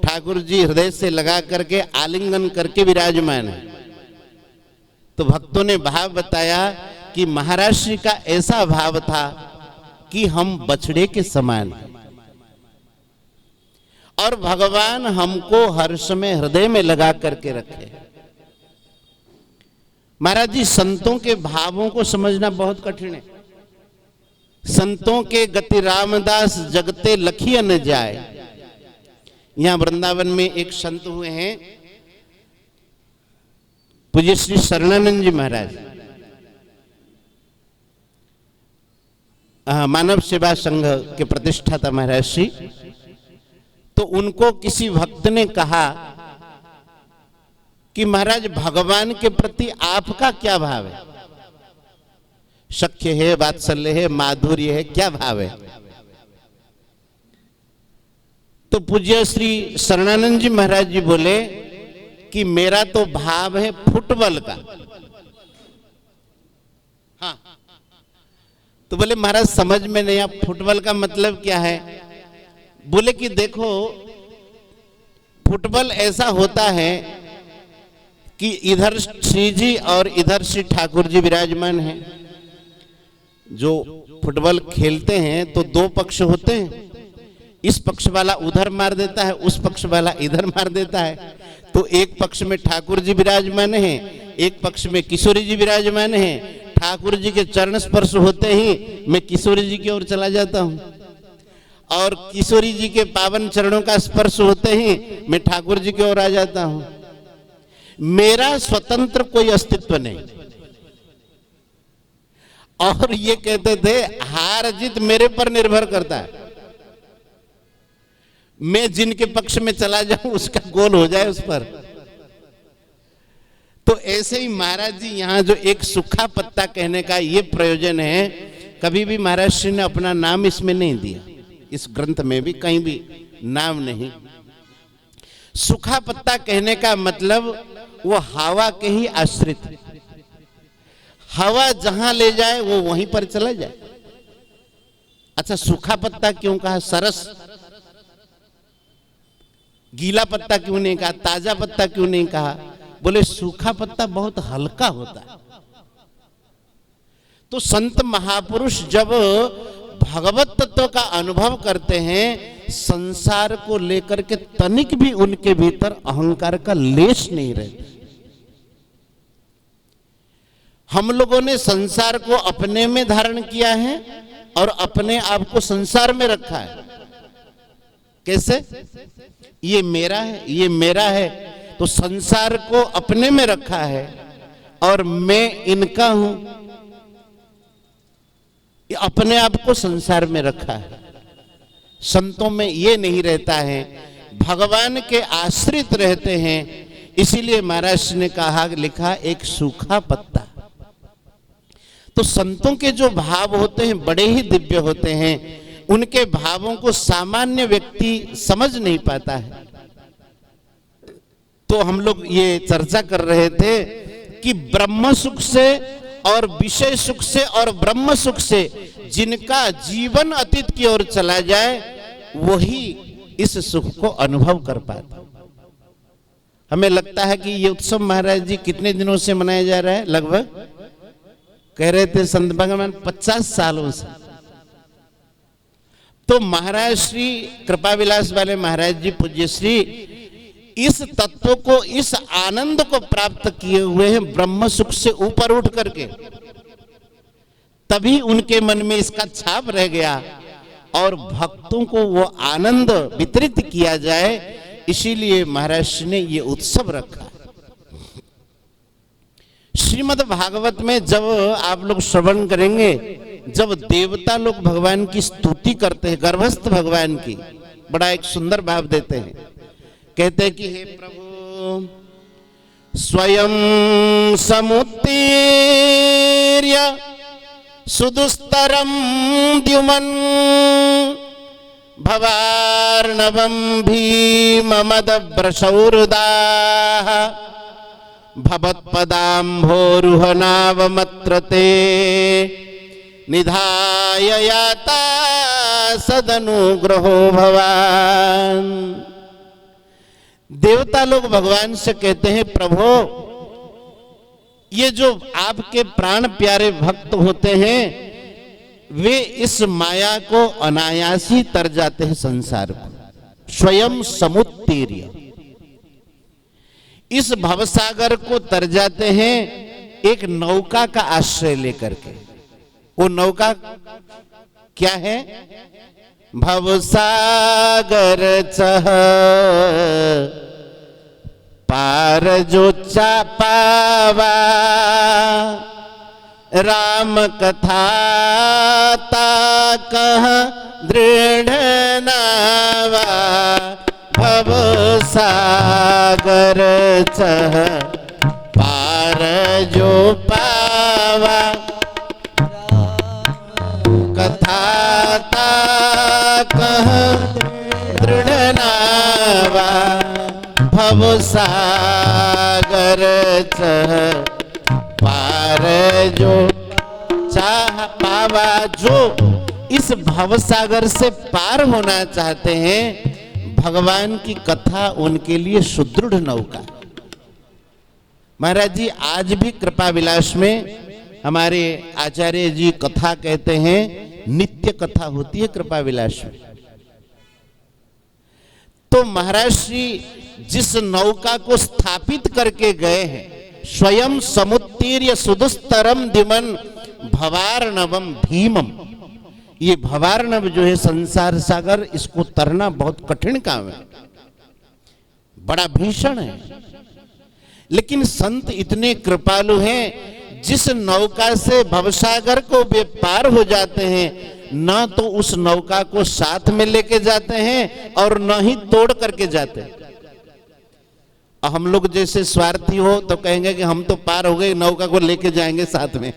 ठाकुर जी हृदय से लगा करके आलिंगन करके विराजमान है। तो भक्तों ने भाव बताया कि महाराष्ट्र का ऐसा भाव था कि हम बछड़े के समान हैं और भगवान हमको हर समय हृदय में लगा करके रखे। महाराज जी संतों के भावों को समझना बहुत कठिन है। संतों के गति रामदास जगते लखिया न जाए। यहां वृंदावन में एक संत हुए हैं पूज्य श्री शरणानंद जी महाराज, मानव सेवा संघ के प्रतिष्ठाता महाराज श्री। तो उनको किसी भक्त ने कहा कि महाराज भगवान के प्रति आपका क्या भाव है, सख्य है, वात्सल्य है, माधुर्य है, क्या भाव है? तो पूज्य श्री शरणानंद जी महाराज जी बोले कि मेरा तो भाव है फुटबॉल का। हाँ, तो बोले महाराज समझ में नहीं, आप फुटबॉल का मतलब क्या है? बोले कि देखो फुटबॉल ऐसा होता है कि इधर श्री जी और इधर श्री ठाकुर जी विराजमान हैं। जो फुटबॉल खेलते हैं तो 2 पक्ष होते हैं, इस पक्ष वाला उधर मार देता है, उस पक्ष वाला इधर मार देता है। तो एक पक्ष में ठाकुर जी विराजमान हैं, एक पक्ष में किशोरी जी विराजमान हैं। ठाकुर जी के चरण स्पर्श होते ही मैं किशोरी जी की ओर चला जाता हूं, और किशोरी जी के पावन चरणों का स्पर्श होते ही मैं ठाकुर जी की ओर आ जाता हूं। मेरा स्वतंत्र कोई अस्तित्व नहीं। और ये कहते थे हार जीत मेरे पर निर्भर करता है, मैं जिनके पक्ष में चला जाऊं उसका गोल हो जाए उस पर। तो ऐसे ही महाराज जी यहां जो एक सूखा पत्ता कहने का ये प्रयोजन है, कभी भी महाराज श्री ने अपना नाम इसमें नहीं दिया, इस ग्रंथ में भी कहीं भी नाम नहीं। सूखा पत्ता कहने का मतलब वो हवा के ही आश्रित, हवा जहां ले जाए वो वहीं पर चला जाए। अच्छा, सूखा पत्ता क्यों कहा? सरस, गीला पत्ता क्यों नहीं कहा? ताजा पत्ता क्यों नहीं कहा? बोले सूखा पत्ता बहुत हल्का होता है। तो संत महापुरुष जब भगवत तत्व का अनुभव करते हैं, संसार को लेकर के तनिक भी उनके भीतर अहंकार का लेश नहीं रहता। हम लोगों ने संसार को अपने में धारण किया है और अपने आप को संसार में रखा है। कैसे? ये मेरा है, ये मेरा है, तो संसार को अपने में रखा है और मैं इनका हूं, अपने आप को संसार में रखा है। संतों में ये नहीं रहता है, भगवान के आश्रित रहते हैं। इसीलिए महाराज ने कहा, लिखा एक सूखा पत्ता। तो संतों के जो भाव होते हैं बड़े ही दिव्य होते हैं, उनके भावों को सामान्य व्यक्ति समझ नहीं पाता है। तो हम लोग ये चर्चा कर रहे थे कि ब्रह्म सुख से और विषय सुख से और ब्रह्म सुख से जिनका जीवन अतीत की ओर चला जाए वही इस सुख को अनुभव कर पाता। हमें लगता है कि ये उत्सव महाराज जी कितने दिनों से मनाया जा रहा है? लगभग कह रहे थे संत भगवान 50 सालों से। तो महाराज श्री कृपा विलास वाले महाराज जी पूज्य श्री इस तत्व को, इस आनंद को प्राप्त किए हुए हैं ब्रह्म सुख से ऊपर उठ करके, तभी उनके मन में इसका छाप रह गया और भक्तों को वो आनंद वितरित किया जाए, इसीलिए महाराज ने ये उत्सव रखा। श्रीमद् भागवत में जब आप लोग श्रवण करेंगे, जब देवता लोग भगवान की स्तुति करते हैं, गर्भस्थ भगवान की, बड़ा एक सुंदर भाव देते हैं, कहते हैं कि हे प्रभु स्वयं समुत्तीर्य सुदुस्तरम द्युमन् भवार्णवं भीममदभ्रशौरुदाः भवत्पदाम्भोरुहनावमत्रते निधाय याता सदनुग्रहो भवान्। देवता लोग भगवान से कहते हैं प्रभु ये जो आपके प्राण प्यारे भक्त होते हैं वे इस माया को अनायास ही तर जाते हैं, संसार को स्वयं समुत्तीर्य, इस भवसागर को तर जाते हैं एक नौका का आश्रय लेकर के। वो नौका क्या है? भवसागर चह पार जो चापावा राम कथा ता कह दृढ़ नावा भवसागर चह पार जो पावा कथा ता कह दृढ़ नावा भवसागर चह पार जो चाह पावा। जो इस भवसागर से पार होना चाहते हैं, भगवान की कथा उनके लिए सुदृढ़ नौका। महाराज जी आज भी कृपा विलास में हमारे आचार्य जी कथा कहते हैं, नित्य कथा होती है कृपा विलास में। तो महाराज श्री जिस नौका को स्थापित करके गए हैं, स्वयं समुत्तीर्य सुदुस्तरम द्युमन् भवार्णवम भीमम, ये भवार्णव जो है संसार सागर, इसको तरना बहुत कठिन काम है, बड़ा भीषण है। लेकिन संत इतने कृपालु हैं, जिस नौका से भवसागर को वे पार हो जाते हैं, ना तो उस नौका को साथ में लेके जाते हैं और न ही तोड़ करके जाते हैं। हम लोग जैसे स्वार्थी हो तो कहेंगे कि हम तो पार हो गए, नौका को लेके जाएंगे साथ में,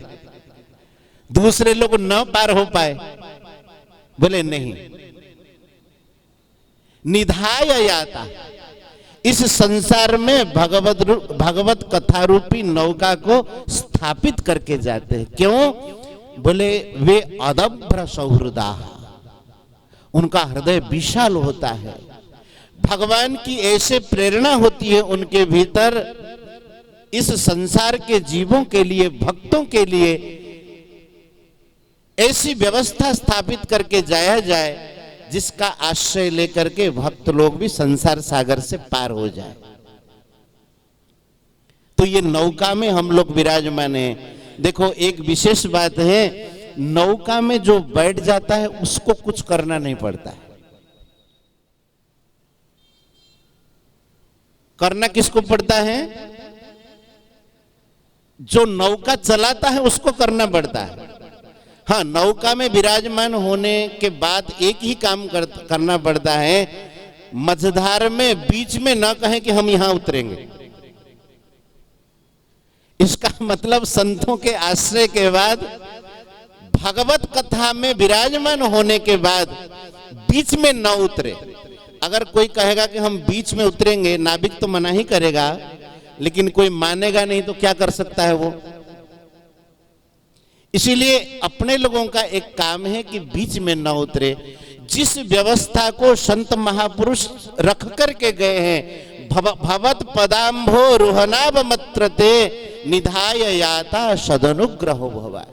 दूसरे लोग न पार हो पाए, बोले नहीं। निधाय याता, इस संसार में भगवत कथा रूपी नौका को स्थापित करके जाते हैं। क्यों? बोले वे अदभ्र सौहृदा, उनका हृदय विशाल होता है, भगवान की ऐसे प्रेरणा होती है उनके भीतर, इस संसार के जीवों के लिए, भक्तों के लिए ऐसी व्यवस्था स्थापित करके जाया जाए जिसका आश्रय लेकर के भक्त लोग भी संसार सागर से पार हो जाए। तो ये नौका में हम लोग विराजमान हैं। देखो एक विशेष बात है, नौका में जो बैठ जाता है उसको कुछ करना नहीं पड़ता है। करना किसको पड़ता है? जो नौका चलाता है उसको करना पड़ता है। हाँ, नौका में विराजमान होने के बाद एक ही काम करना पड़ता है, मझधार में बीच में ना कहें कि हम यहां उतरेंगे। इसका मतलब संतों के आश्रय के बाद, भगवत कथा में विराजमान होने के बाद बीच में न उतरे। अगर कोई कहेगा कि हम बीच में उतरेंगे, नाविक तो मना ही करेगा, लेकिन कोई मानेगा नहीं तो क्या कर सकता है वो। इसीलिए अपने लोगों का एक काम है कि बीच में न उतरे। जिस व्यवस्था को संत महापुरुष रख करके गए हैं, भवत पदाम्भो रुहनावमत्रते निधाय याता सदनुग्रहो भवा,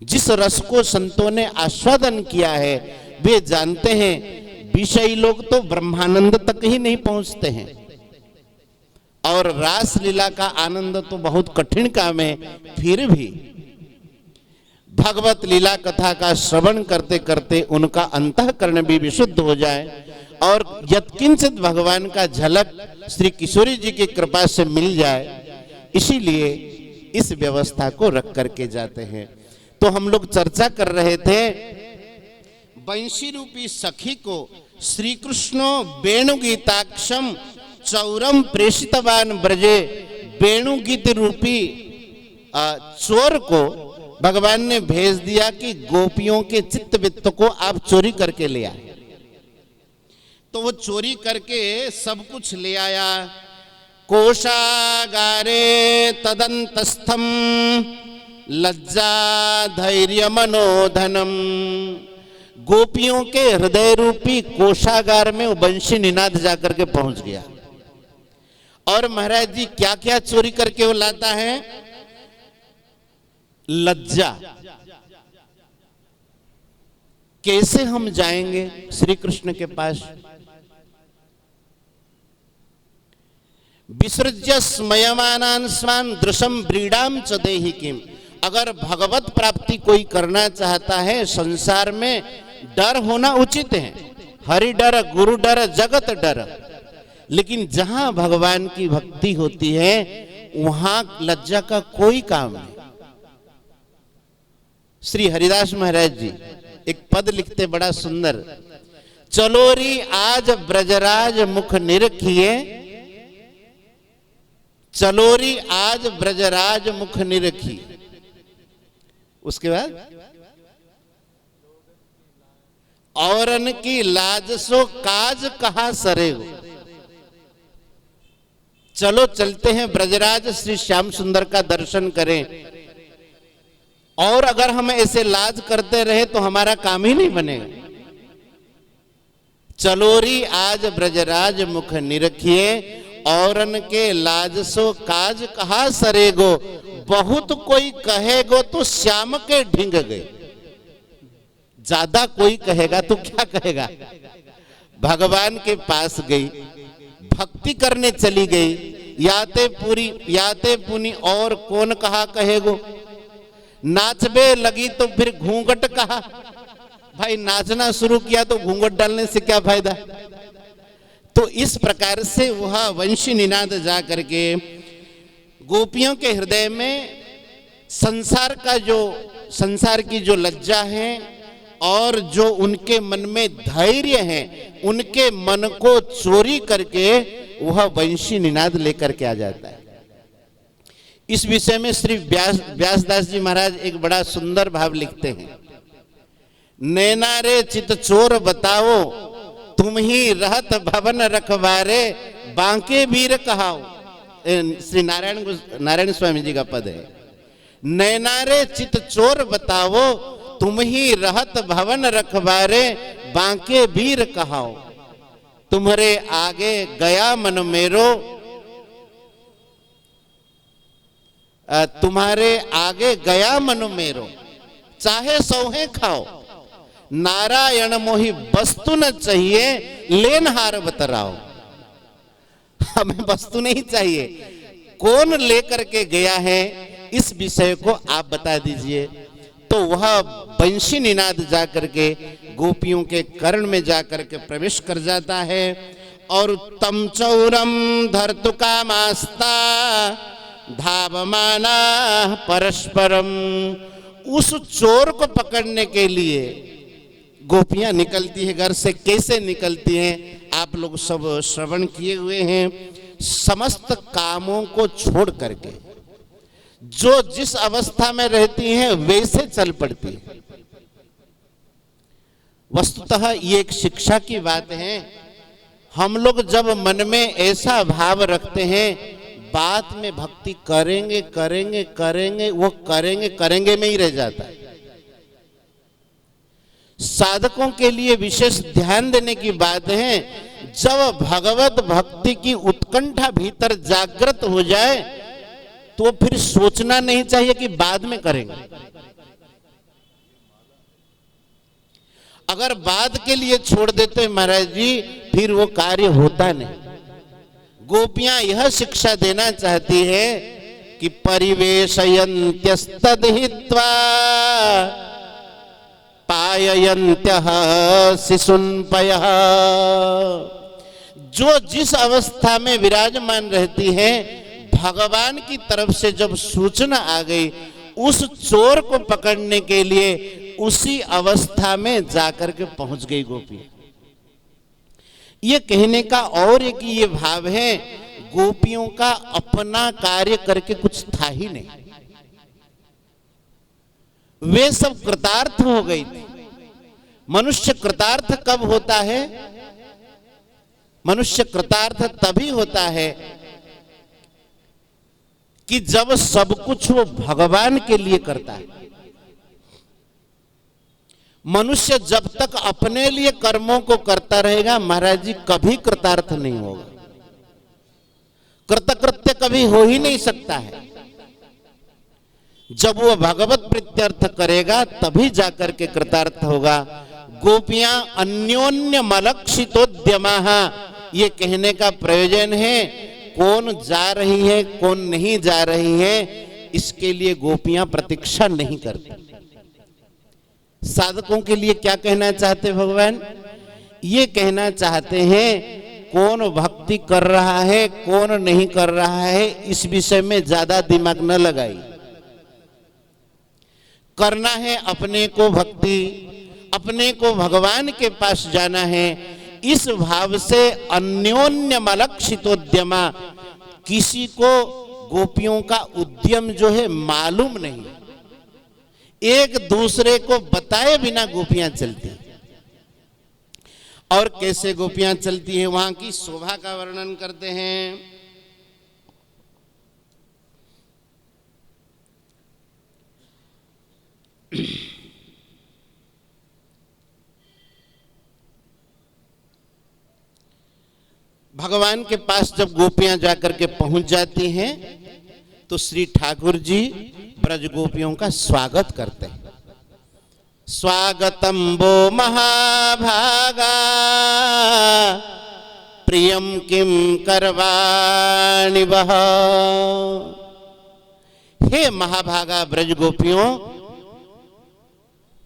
जिस रस को संतों ने आस्वादन किया है वे जानते हैं विषयी लोग तो ब्रह्मानंद तक ही नहीं पहुंचते हैं, और रास लीला का आनंद तो बहुत कठिन काम है। फिर भी भगवत लीला कथा का श्रवण करते करते उनका अंतःकरण भी विशुद्ध हो जाए और यत्किंचित भगवान का झलक श्री किशोरी जी की कृपा से मिल जाए, इसीलिए इस व्यवस्था को रख करके जाते हैं। तो हम लोग चर्चा कर रहे थे, बंशी रूपी सखी को श्री कृष्णो वेणुगीताक्षम चौरम प्रेषितवान ब्रजे, वेणुगीत रूपी चोर को भगवान ने भेज दिया कि गोपियों के चित्त वित्त को आप चोरी करके ले आए। तो वो चोरी करके सब कुछ ले आया। कोशागारे तदंतस्थम लज्जा धैर्य मनोधनम, गोपियों के हृदय रूपी कोशागार में वो बंशी निनाद जाकर के पहुंच गया। और महाराज जी क्या क्या चोरी करके वो लाता है? लज्जा। कैसे हम जाएंगे श्री कृष्ण के पास? विसृज्य स्मयमानान स्वान दृशम ब्रीडाम च देहि किम, अगर भगवत प्राप्ति कोई करना चाहता है, संसार में डर होना उचित है, हरि डर गुरु डर जगत डर, लेकिन जहां भगवान की भक्ति होती है वहां लज्जा का कोई काम नहीं। श्री हरिदास महाराज जी एक पद लिखते बड़ा सुंदर, चलोरी आज ब्रजराज मुख निरखिए, चलोरी आज ब्रजराज मुख निरखी। उसके बाद औरन की लाज सो काज कहा सरे हो। चलो चलते हैं ब्रजराज श्री श्याम सुंदर का दर्शन करें, और अगर हम ऐसे लाज करते रहे तो हमारा काम ही नहीं बनेगा। चलोरी आज ब्रजराज मुख निरखिए, औरन के लाज सो काज कहा सरेगो, बहुत कोई कहेगो तो श्याम के ढिंग गए। ज्यादा कोई कहेगा तो क्या कहेगा? भगवान के पास गई, भक्ति करने चली गई, याते पुनी और कौन कहा कहेगो, नाचबे लगी तो फिर घूंघट कहा। भाई नाचना शुरू किया तो घूंघट डालने से क्या फायदा? तो इस प्रकार से वह वंशी निनाद जा करके गोपियों के हृदय में संसार की जो लज्जा है और जो उनके मन में धैर्य है, उनके मन को चोरी करके वह वंशी निनाद लेकर के आ जाता है। इस विषय में श्री व्यासदास जी महाराज एक बड़ा सुंदर भाव लिखते हैं, नैना रे चित चोर बताओ, तुम ही रहत भवन रखवारे, बांके वीर कहाओ। श्री नारायण स्वामी जी का पद है, नैना रे चित चोर बताओ, तुम ही रहत भवन रखवारे, बांके वीर कहाओ। तुम्हारे आगे गया मन मेरो, तुम्हारे आगे गया मन मेरो, चाहे सौहे खाओ, नारायण मोहि वस्तु न चाहिए, लेनहार बतराओ। हमें वस्तु नहीं चाहिए, कौन लेकर के गया है इस विषय को आप बता दीजिए। तो वह बंशी निनाद जाकर के गोपियों के कर्ण में जाकर के प्रवेश कर जाता है, और तम चौरम धर्तुका मास्ता धावमाना परस्परम, उस चोर को पकड़ने के लिए गोपियां निकलती है घर से। कैसे निकलती हैं आप लोग सब श्रवण किए हुए हैं। समस्त कामों को छोड़ करके जो जिस अवस्था में रहती हैं वैसे चल पड़ती है। वस्तुतः ये एक शिक्षा की बात है। हम लोग जब मन में ऐसा भाव रखते हैं, बात में भक्ति करेंगे करेंगे करेंगे, वो करेंगे करेंगे में ही रह जाता है। साधकों के लिए विशेष ध्यान देने की बात है, जब भगवत भक्ति की उत्कंठा भीतर जागृत हो जाए तो फिर सोचना नहीं चाहिए कि बाद में करेंगे। अगर बाद के लिए छोड़ देते महाराज जी फिर वो कार्य होता नहीं। गोपियां यह शिक्षा देना चाहती है कि परिवेशयन्त्यस्तद्हित्वा पाययन्त्यः शिशुन्पयः। जो जिस अवस्था में विराजमान रहती है, भगवान की तरफ से जब सूचना आ गई, उस चोर को पकड़ने के लिए उसी अवस्था में जाकर के पहुंच गई गोपी। ये कहने का और एक ये भाव है, गोपियों का अपना कार्य करके कुछ था ही नहीं, वे सब कृतार्थ हो गई थी। मनुष्य कृतार्थ कब होता है? मनुष्य कृतार्थ तभी होता है कि जब सब कुछ वो भगवान के लिए करता है। मनुष्य जब तक अपने लिए कर्मों को करता रहेगा महाराज जी कभी कृतार्थ नहीं होगा, कृतकृत्य कभी हो ही नहीं सकता है। जब वो भगवत प्रीत्यर्थ करेगा तभी जाकर के कृतार्थ होगा। गोपियां अन्योन्य मलक्षितोद्यमः, ये कहने का प्रयोजन है कौन जा रही है कौन नहीं जा रही है इसके लिए गोपियां प्रतीक्षा नहीं करती। साधकों के लिए क्या कहना चाहते भगवान? ये कहना चाहते हैं कौन भक्ति कर रहा है कौन नहीं कर रहा है इस विषय में ज्यादा दिमाग न लगाई। करना है अपने को भक्ति, अपने को भगवान के पास जाना है, इस भाव से अन्योन्य मलक्षितोद्यमा। किसी को गोपियों का उद्यम जो है मालूम नहीं, एक दूसरे को बताए बिना गोपियां चलती हैं। और कैसे गोपियां चलती हैं वहां की शोभा का वर्णन करते हैं। भगवान के पास जब गोपियां जाकर के पहुंच जाती हैं तो श्री ठाकुर जी ब्रज गोपियों का स्वागत करते हैं। स्वागतम वो महाभागा प्रियम किम करवाणि वह। हे महाभागा ब्रज गोपियों,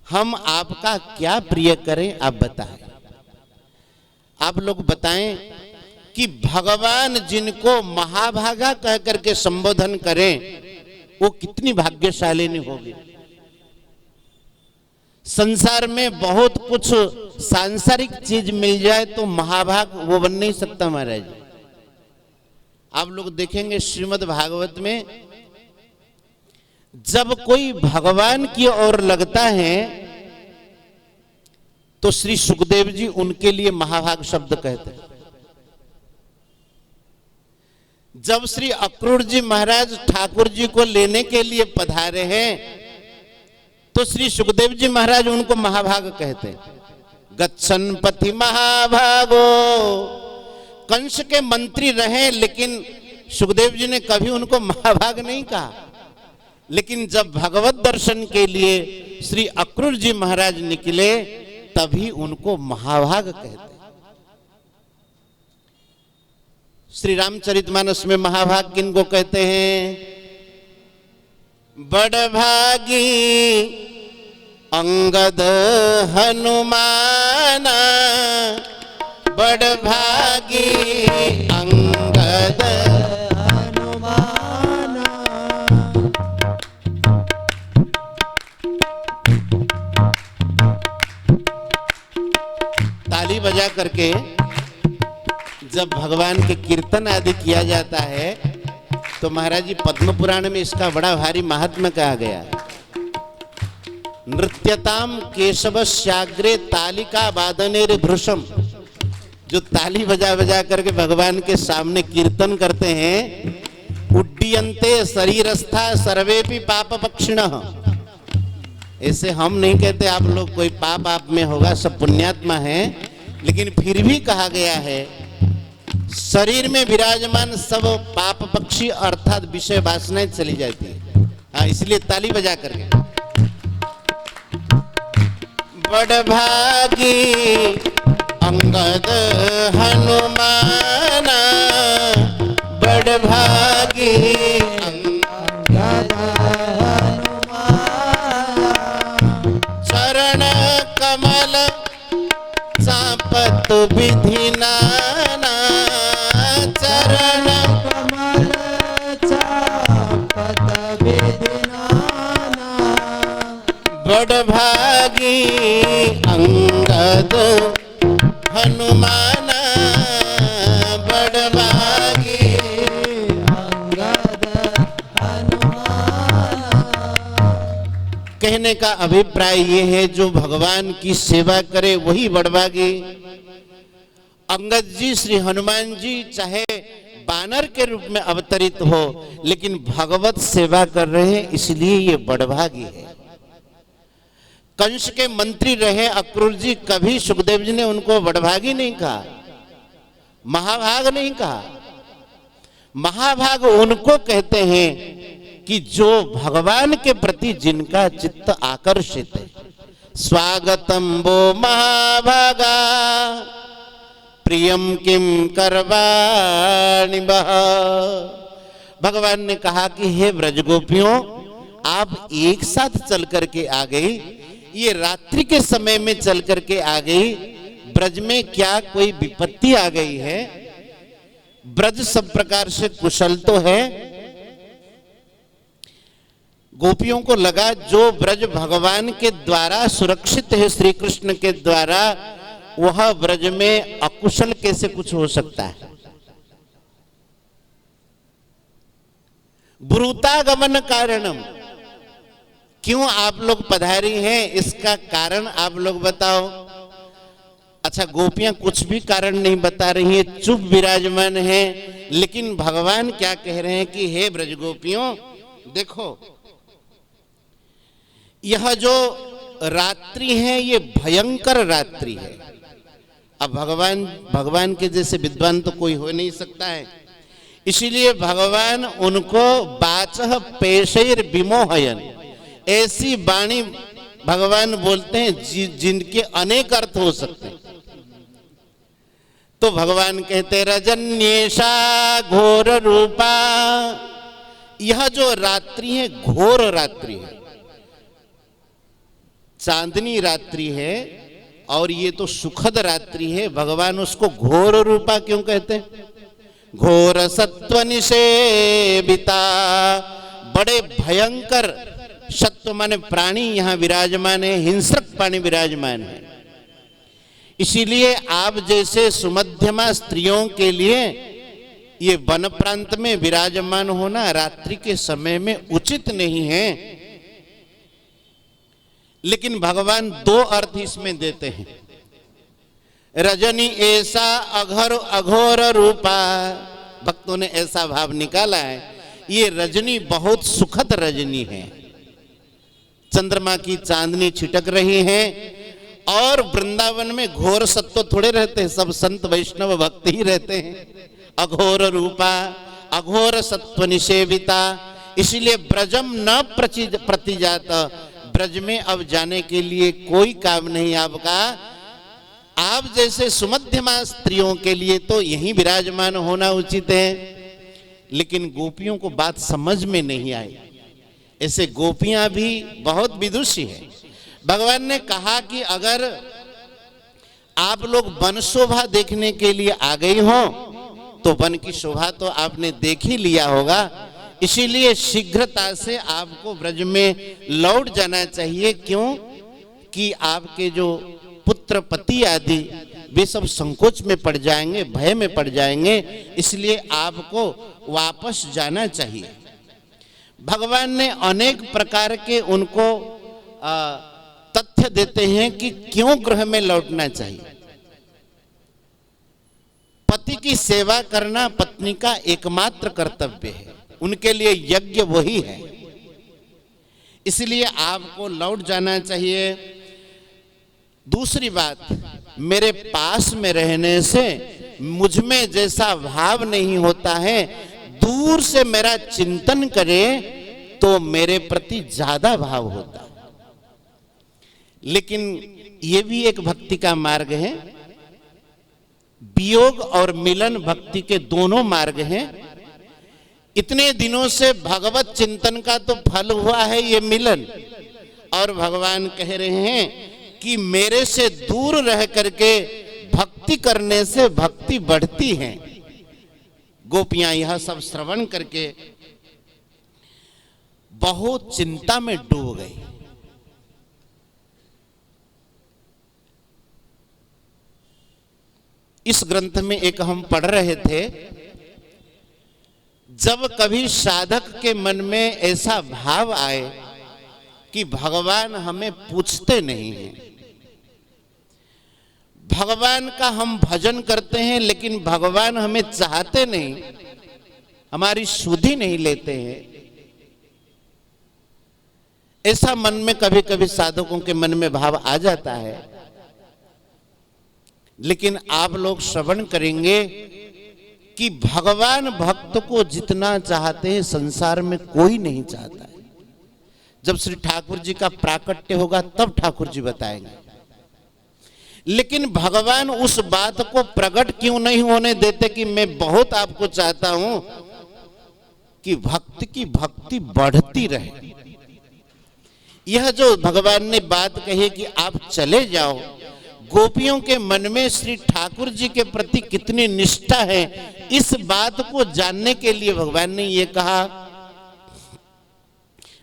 हम आपका क्या प्रिय करें, आप बताएं। आप लोग बताएं कि भगवान जिनको महाभागा कह करके संबोधन करें वो कितनी भाग्यशालिनी होगी। संसार में बहुत कुछ सांसारिक चीज मिल जाए तो महाभाग वो बन नहीं सकता महाराज। आप लोग देखेंगे श्रीमद् भागवत में जब कोई भगवान की ओर लगता है तो श्री सुखदेव जी उनके लिए महाभाग शब्द कहते हैं। जब श्री अक्रूर जी महाराज ठाकुर जी को लेने के लिए पधारे हैं तो श्री सुखदेव जी महाराज उनको महाभाग कहते हैं। गच्छन पथि महाभागो, कंस के मंत्री रहे लेकिन सुखदेव जी ने कभी उनको महाभाग नहीं कहा। लेकिन जब भगवत दर्शन के लिए श्री अक्रूर जी महाराज निकले तभी उनको महाभाग कहते हैं। श्री रामचरितमानस में महाभाग किनको कहते हैं? बड़भागी अंगद हनुमान, बड़भागी अंगद हनुमान। ताली बजा करके जब भगवान के कीर्तन आदि किया जाता है तो महाराज जी पद्म पुराण में इसका बड़ा भारी महात्म्य कहा गया है। नृत्यताम केशवस्याग्रे तालिका वादनेर भृशम, जो ताली बजा बजा करके भगवान के सामने कीर्तन करते हैं। उड्डीयन्ते शरीरस्था सर्वेपि पाप पक्षिणः। ऐसे हम नहीं कहते आप लोग कोई पाप आप में होगा, सब पुण्यात्मा है, लेकिन फिर भी कहा गया है शरीर में विराजमान सब पाप पक्षी अर्थात विषय वासनाएं चली जाती है। इसलिए ताली बजा करके बड़भागी अंगद हनुमान, बड़भागी अंगद हनुमान, चरण कमल चापत विधि नाना, चरण कमल चापत विधि नाना, बड़भागी अंगद हनुमान, बड़भागी अंगद हनुमान। कहने का अभिप्राय ये है जो भगवान की सेवा करे वही बड़भागी। अंगद जी, श्री हनुमान जी चाहे बानर के रूप में अवतरित हो, लेकिन भगवत सेवा कर रहे हैं, इसलिए ये बड़भागी है। कंस के मंत्री रहे अक्रूर जी, कभी सुखदेव जी ने उनको बड़भागी नहीं कहा, महाभाग नहीं कहा। महाभाग उनको कहते हैं कि जो भगवान के प्रति जिनका चित्त आकर्षित है। स्वागतम वो महाभागा प्रियम किम करवाणि बह। भगवान ने कहा कि हे ब्रजगोपियों, आप एक साथ चल करके आ गई, ये रात्रि के समय में चल करके आ गई, ब्रज में क्या कोई विपत्ति आ गई है? ब्रज सब प्रकार से कुशल तो है। गोपियों को लगा जो ब्रज भगवान के द्वारा सुरक्षित है, श्री कृष्ण के द्वारा, वह ब्रज में अकुशल कैसे कुछ हो सकता है? ब्रूतागमन कारणम, क्यों आप लोग पधारी हैं, इसका कारण आप लोग बताओ। अच्छा, गोपियां कुछ भी कारण नहीं बता रही है, चुप विराजमान है, लेकिन भगवान क्या कह रहे हैं कि हे ब्रज गोपियों, देखो यह जो रात्रि है ये भयंकर रात्रि है। अब भगवान के जैसे विद्वान तो कोई हो नहीं सकता है, इसीलिए भगवान उनको बाचः पेशैर विमोहयन, ऐसी वाणी भगवान बोलते हैं जिनके अनेक अर्थ हो सकते हैं। तो भगवान कहते रजन्येषा घोर रूपा, यह जो रात्रि है घोर रात्रि है, चांदनी रात्रि है और ये तो सुखद रात्रि है। भगवान उसको घोर रूपा क्यों कहते हैं? घोर सत्व निषेविता, बड़े भयंकर सत्व माने प्राणी यहाँ विराजमान है, हिंसक प्राणी विराजमान है। इसीलिए आप जैसे सुमध्यमा स्त्रियों के लिए ये वन प्रांत में विराजमान होना रात्रि के समय में उचित नहीं है। लेकिन भगवान दो अर्थ इसमें देते हैं। रजनी ऐसा अघोर रूपा, भक्तों ने ऐसा भाव निकाला है, ये रजनी बहुत सुखद रजनी है, चंद्रमा की चांदनी छिटक रही है। और वृंदावन में घोर सत्व थोड़े रहते हैं, सब संत वैष्णव भक्त ही रहते हैं। अघोर रूपा, अघोर सत्व निषेविता, इसीलिए ब्रजम न प्रतिजात, ब्रज में अब जाने के लिए कोई काम नहीं आपका। आप जैसे सुमध्यमा स्त्रियों के लिए तो यहीं विराजमान होना उचित है। लेकिन गोपियों को बात समझ में नहीं आई, ऐसे गोपियां भी बहुत विदुषी है। भगवान ने कहा कि अगर आप लोग वन शोभा देखने के लिए आ गई हो तो वन की शोभा तो आपने देख ही लिया होगा, इसीलिए शीघ्रता से आपको ब्रज में लौट जाना चाहिए। क्यों कि आपके जो पुत्र पति आदि वे सब संकोच में पड़ जाएंगे, भय में पड़ जाएंगे, इसलिए आपको वापस जाना चाहिए। भगवान ने अनेक प्रकार के उनको तथ्य देते हैं कि क्यों गृह में लौटना चाहिए। पति की सेवा करना पत्नी का एकमात्र कर्तव्य है, उनके लिए यज्ञ वही है, इसलिए आपको लौट जाना चाहिए। दूसरी बात, मेरे पास में रहने से मुझ में जैसा भाव नहीं होता है, दूर से मेरा चिंतन करे तो मेरे प्रति ज्यादा भाव होता है। लेकिन ये भी एक भक्ति का मार्ग है। वियोग और मिलन भक्ति के दोनों मार्ग हैं। इतने दिनों से भगवत चिंतन का तो फल हुआ है ये मिलन, और भगवान कह रहे हैं कि मेरे से दूर रह करके भक्ति करने से भक्ति बढ़ती है। गोपियां यह सब श्रवण करके बहुत चिंता में डूब गई। इस ग्रंथ में एक हम पढ़ रहे थे, जब कभी साधक के मन में ऐसा भाव आए कि भगवान हमें पूछते नहीं हैं, भगवान का हम भजन करते हैं लेकिन भगवान हमें चाहते नहीं, हमारी सुधि नहीं लेते हैं, ऐसा मन में कभी कभी साधकों के मन में भाव आ जाता है। लेकिन आप लोग श्रवण करेंगे कि भगवान भक्त को जितना चाहते हैं संसार में कोई नहीं चाहता है। जब श्री ठाकुर जी का प्राकट्य होगा तब ठाकुर जी बताएंगे। लेकिन भगवान उस बात को प्रकट क्यों नहीं होने देते कि मैं बहुत आपको चाहता हूं कि भक्त की भक्ति बढ़ती रहे। यह जो भगवान ने बात कही कि आप चले जाओ, गोपियों के मन में श्री ठाकुर जी के प्रति कितनी निष्ठा है, इस बात को जानने के लिए भगवान ने ये कहा।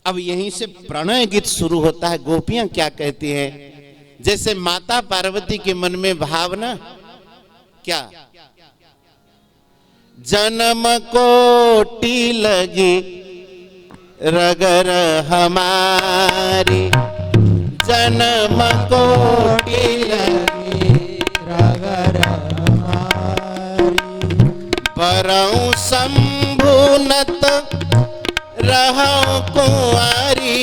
अब यहीं से प्रणय गीत शुरू होता है। गोपियां क्या कहती हैं, जैसे माता पार्वती के मन में भावना क्या, जन्म कोटि लगी रगर हमारी, जन्म कोटि लगी रगर हमारी, बरऊ शंभुनत रहो कुंवारी,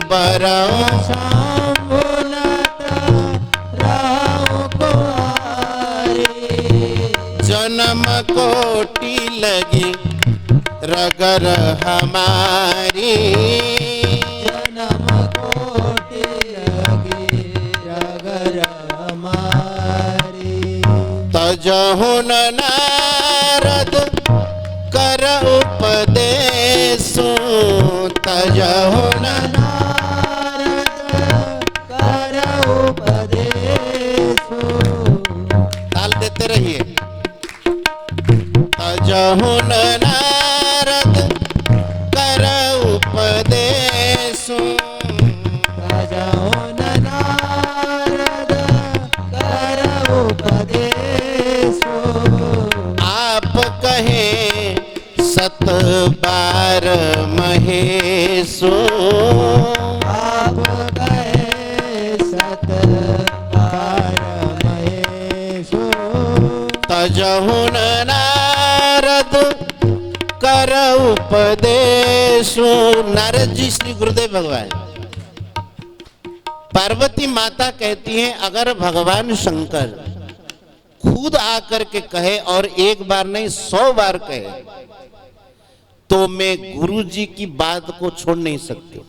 बरऊ शंभुनत रहो कुंवारी, जन्म कोटि लगी रगर हमारी, जन्म कोटि लगी रगर हमारी, तजहुन नारद कर उपदेशु, तजहुन नारद कर उपदेशु, ताल देते रहिए, तजहुन नारद कर उपदेशु, तजहुन नारद कर उपदेशु, आप कहे सत बार महेशु, आप कहे सत बार महेशु, तजहुन नारद कर उपदेशु। नारद जी श्री गुरुदेव भगवान, पार्वती माता कहती हैं अगर भगवान शंकर खुद आकर के कहे और एक बार नहीं 100 बार कहे तो मैं गुरु जी की बात को छोड़ नहीं सकती।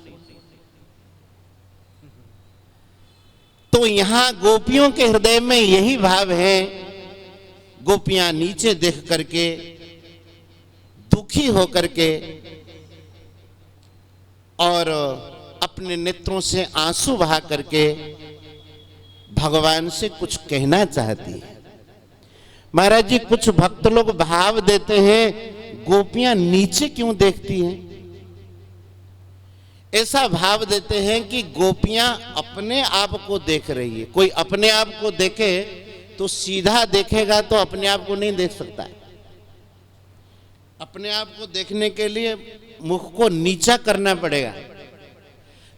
तो यहां गोपियों के हृदय में यही भाव है। गोपियां नीचे देख करके दुखी होकर के और अपने नेत्रों से आंसू बहा करके भगवान से कुछ कहना चाहती है। महाराज जी, कुछ भक्त लोग भाव देते हैं गोपियां नीचे क्यों देखती हैं? ऐसा भाव देते हैं कि गोपियां अपने आप को देख रही है। कोई अपने आप को देखे तो सीधा देखेगा तो अपने आप को नहीं देख सकता है। अपने आप को देखने के लिए मुख को नीचा करना पड़ेगा।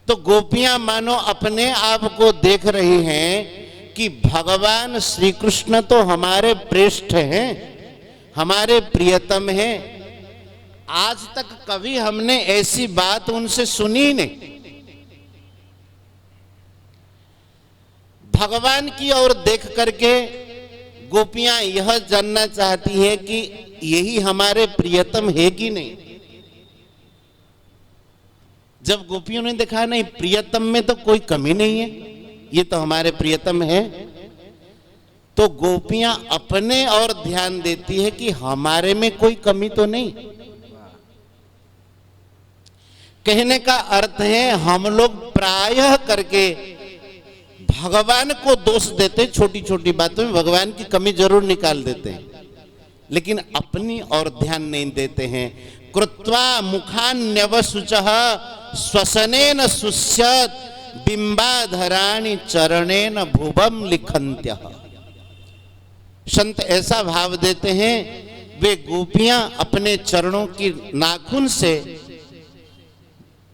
तो गोपियां मानो अपने आप को देख रही हैं कि भगवान श्री कृष्ण तो हमारे प्रेष्ठ हैं, हमारे प्रियतम हैं। आज तक कभी हमने ऐसी बात उनसे सुनी नहीं। भगवान की ओर देख करके गोपियां यह जानना चाहती है कि यही हमारे प्रियतम है कि नहीं। जब गोपियों ने देखा नहीं प्रियतम में तो कोई कमी नहीं है, ये तो हमारे प्रियतम है। तो गोपियां अपने और ध्यान देती है कि हमारे में कोई कमी तो नहीं। कहने का अर्थ है हम लोग प्रायः करके भगवान को दोष देते, छोटी छोटी बातों में भगवान की कमी जरूर निकाल देते हैं, लेकिन अपनी और ध्यान नहीं देते हैं। कृत्वा मुखान्यवशुचः श्वसनेन शुष्यत बिंबाधराणि चरणेन भुवम लिखन्त्यः। संत ऐसा भाव देते हैं, वे गोपियां अपने चरणों की नाखून से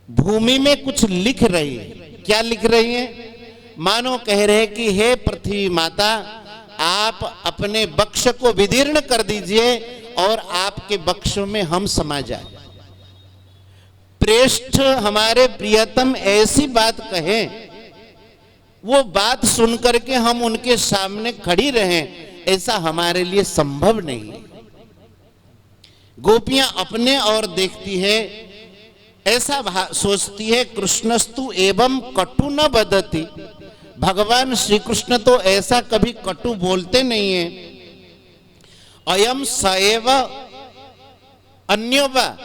भूमि में कुछ लिख रही है। क्या लिख रही है? मानो कह रहे कि हे पृथ्वी माता, आप अपने वक्ष को विदीर्ण कर दीजिए और आपके वक्ष में हम समा जाए। प्रेष्ठ हमारे प्रियतम ऐसी बात कहें, वो बात सुन करके हम उनके सामने खड़ी रहें, ऐसा हमारे लिए संभव नहीं है। गोपियां अपने और देखती है, ऐसा सोचती है कृष्णस्तु एवं कटु न बदति। भगवान श्री कृष्ण तो ऐसा कभी कटु बोलते नहीं है। अयम सएव अन्योवा,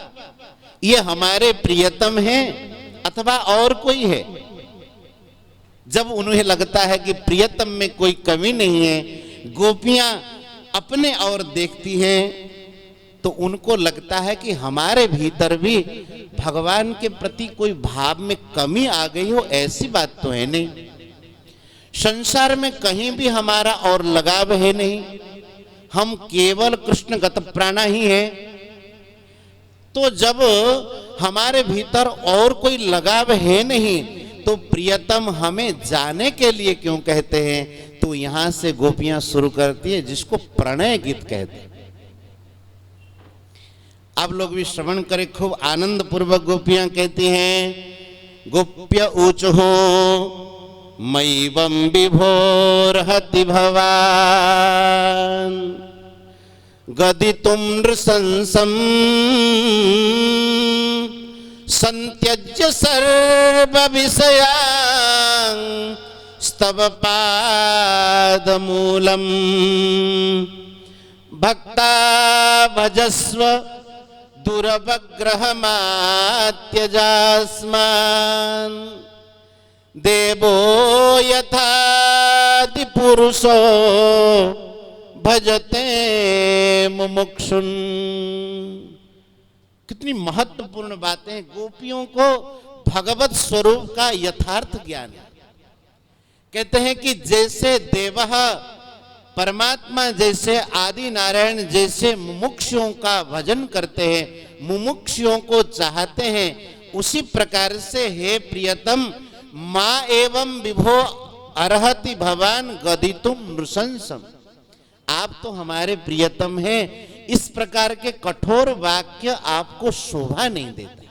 ये हमारे प्रियतम हैं अथवा और कोई है। जब उन्हें लगता है कि प्रियतम में कोई कमी नहीं है, गोपियां अपने और देखती हैं, तो उनको लगता है कि हमारे भीतर भी भगवान के प्रति कोई भाव में कमी आ गई हो, ऐसी बात तो है नहीं। संसार में कहीं भी हमारा और लगाव है नहीं, हम केवल कृष्णगत प्राणा ही हैं। तो जब हमारे भीतर और कोई लगाव है नहीं, तो प्रियतम हमें जाने के लिए क्यों कहते हैं? तो यहां से गोपियां शुरू करती है, जिसको प्रणय गीत कहते हैं। आप लोग भी श्रवण करें, खूब आनंद पूर्वक गोपियां कहती हैं। गोप्य ऊचहो मैवं विभोर्हति भवान् गदितुं नृशंसं संत्यज्य सर्व विषयान् स्तव पादमूलम् भक्ता भजस्व दुरवग्रहमात्यजास्मान् देवो यथादि पुरुषो भजते मुमुक्षुन्। कितनी महत्वपूर्ण बातें। गोपियों को भगवत स्वरूप का यथार्थ ज्ञान है। कहते हैं कि जैसे देवः परमात्मा, जैसे आदि नारायण जैसे मुमुक्षुओं का भजन करते हैं, मुमुक्षुओं को चाहते हैं, उसी प्रकार से हे प्रियतम माँ एवं विभो अर्हति भवान गदितुम नृशंसम। आप तो हमारे प्रियतम हैं, इस प्रकार के कठोर वाक्य आपको शोभा नहीं देता।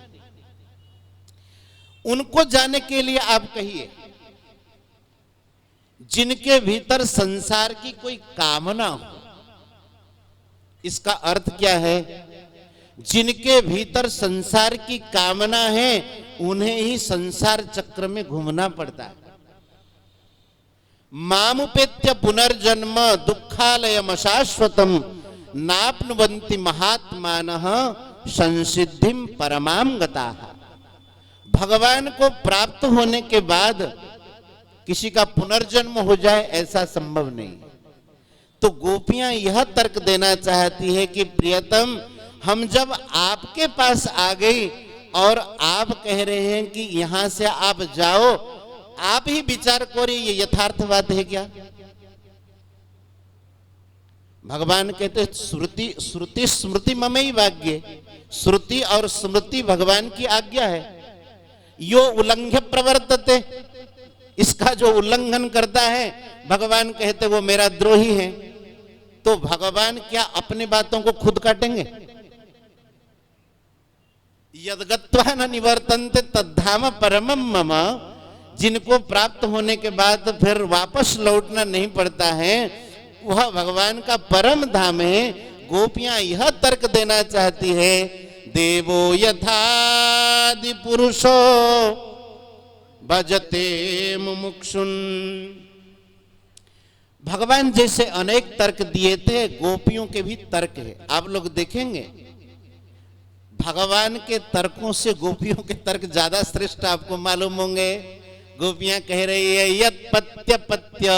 उनको जाने के लिए आप कहिए जिनके भीतर संसार की कोई कामना हो। इसका अर्थ क्या है? जिनके भीतर संसार की कामना है, उन्हें ही संसार चक्र में घूमना पड़ता है। मामुपेत्य पुनर्जन्म दुःखालयम शाश्वतम नाप्नुवन्ति महात्मानः संसिद्धिम परमाम गताः। भगवान को प्राप्त होने के बाद किसी का पुनर्जन्म हो जाए, ऐसा संभव नहीं। तो गोपियां यह तर्क देना चाहती है कि प्रियतम, हम जब आपके पास आ गई और आप कह रहे हैं कि यहां से आप जाओ, आप ही विचार करिए, ये यथार्थ बात है क्या? भगवान कहते श्रुति श्रुति स्मृति ममई वाग्य। श्रुति और स्मृति भगवान की आज्ञा है। यो उल्लंघ्य प्रवर्तते, इसका जो उल्लंघन करता है, भगवान कहते वो मेरा द्रोही है। तो भगवान क्या अपनी बातों को खुद काटेंगे? यद्गत्वा न निवर्तन्ते तद्धाम परमम मम। जिनको प्राप्त होने के बाद फिर वापस लौटना नहीं पड़ता है, वह भगवान का परम धाम है। गोपियां यह तर्क देना चाहती है, देवो यथादि पुरुषो भजते मुमुक्षुन। भगवान जैसे अनेक तर्क दिए थे, गोपियों के भी तर्क है। आप लोग देखेंगे भगवान के तर्कों से गोपियों के तर्क ज्यादा श्रेष्ठ आपको मालूम होंगे। गोपियां कह रही है यत् पत्य पत्य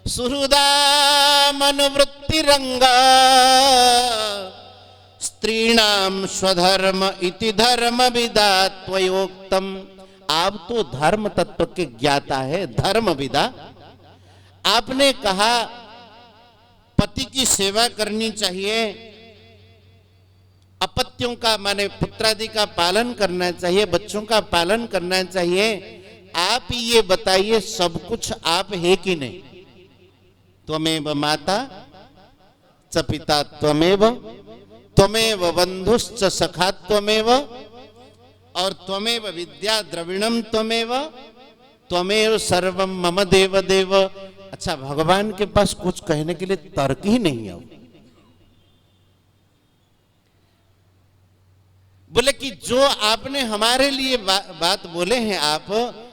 सुहृदा मनुवृत्ति रंगा स्त्रीणाम स्वधर्म इति धर्म विदा त्वयोक्तम। आप तो धर्म तत्व के ज्ञाता है, धर्म विदा। आपने कहा पति की सेवा करनी चाहिए, अपत्यों का माने पुत्रादि का पालन करना चाहिए, बच्चों का पालन करना चाहिए। आप ये बताइए सब कुछ आप है कि नहीं? त्वमेव माता च पिता त्वमेव, त्वमेव बंधुश्च सखा त्वमेव, और त्वमेव विद्या द्रविणम त्वमेव, त्वमेव सर्वम मम देव देव। अच्छा, भगवान के पास कुछ कहने के लिए तर्क ही नहीं है। बोले कि जो आपने हमारे लिए बात बोले हैं आप,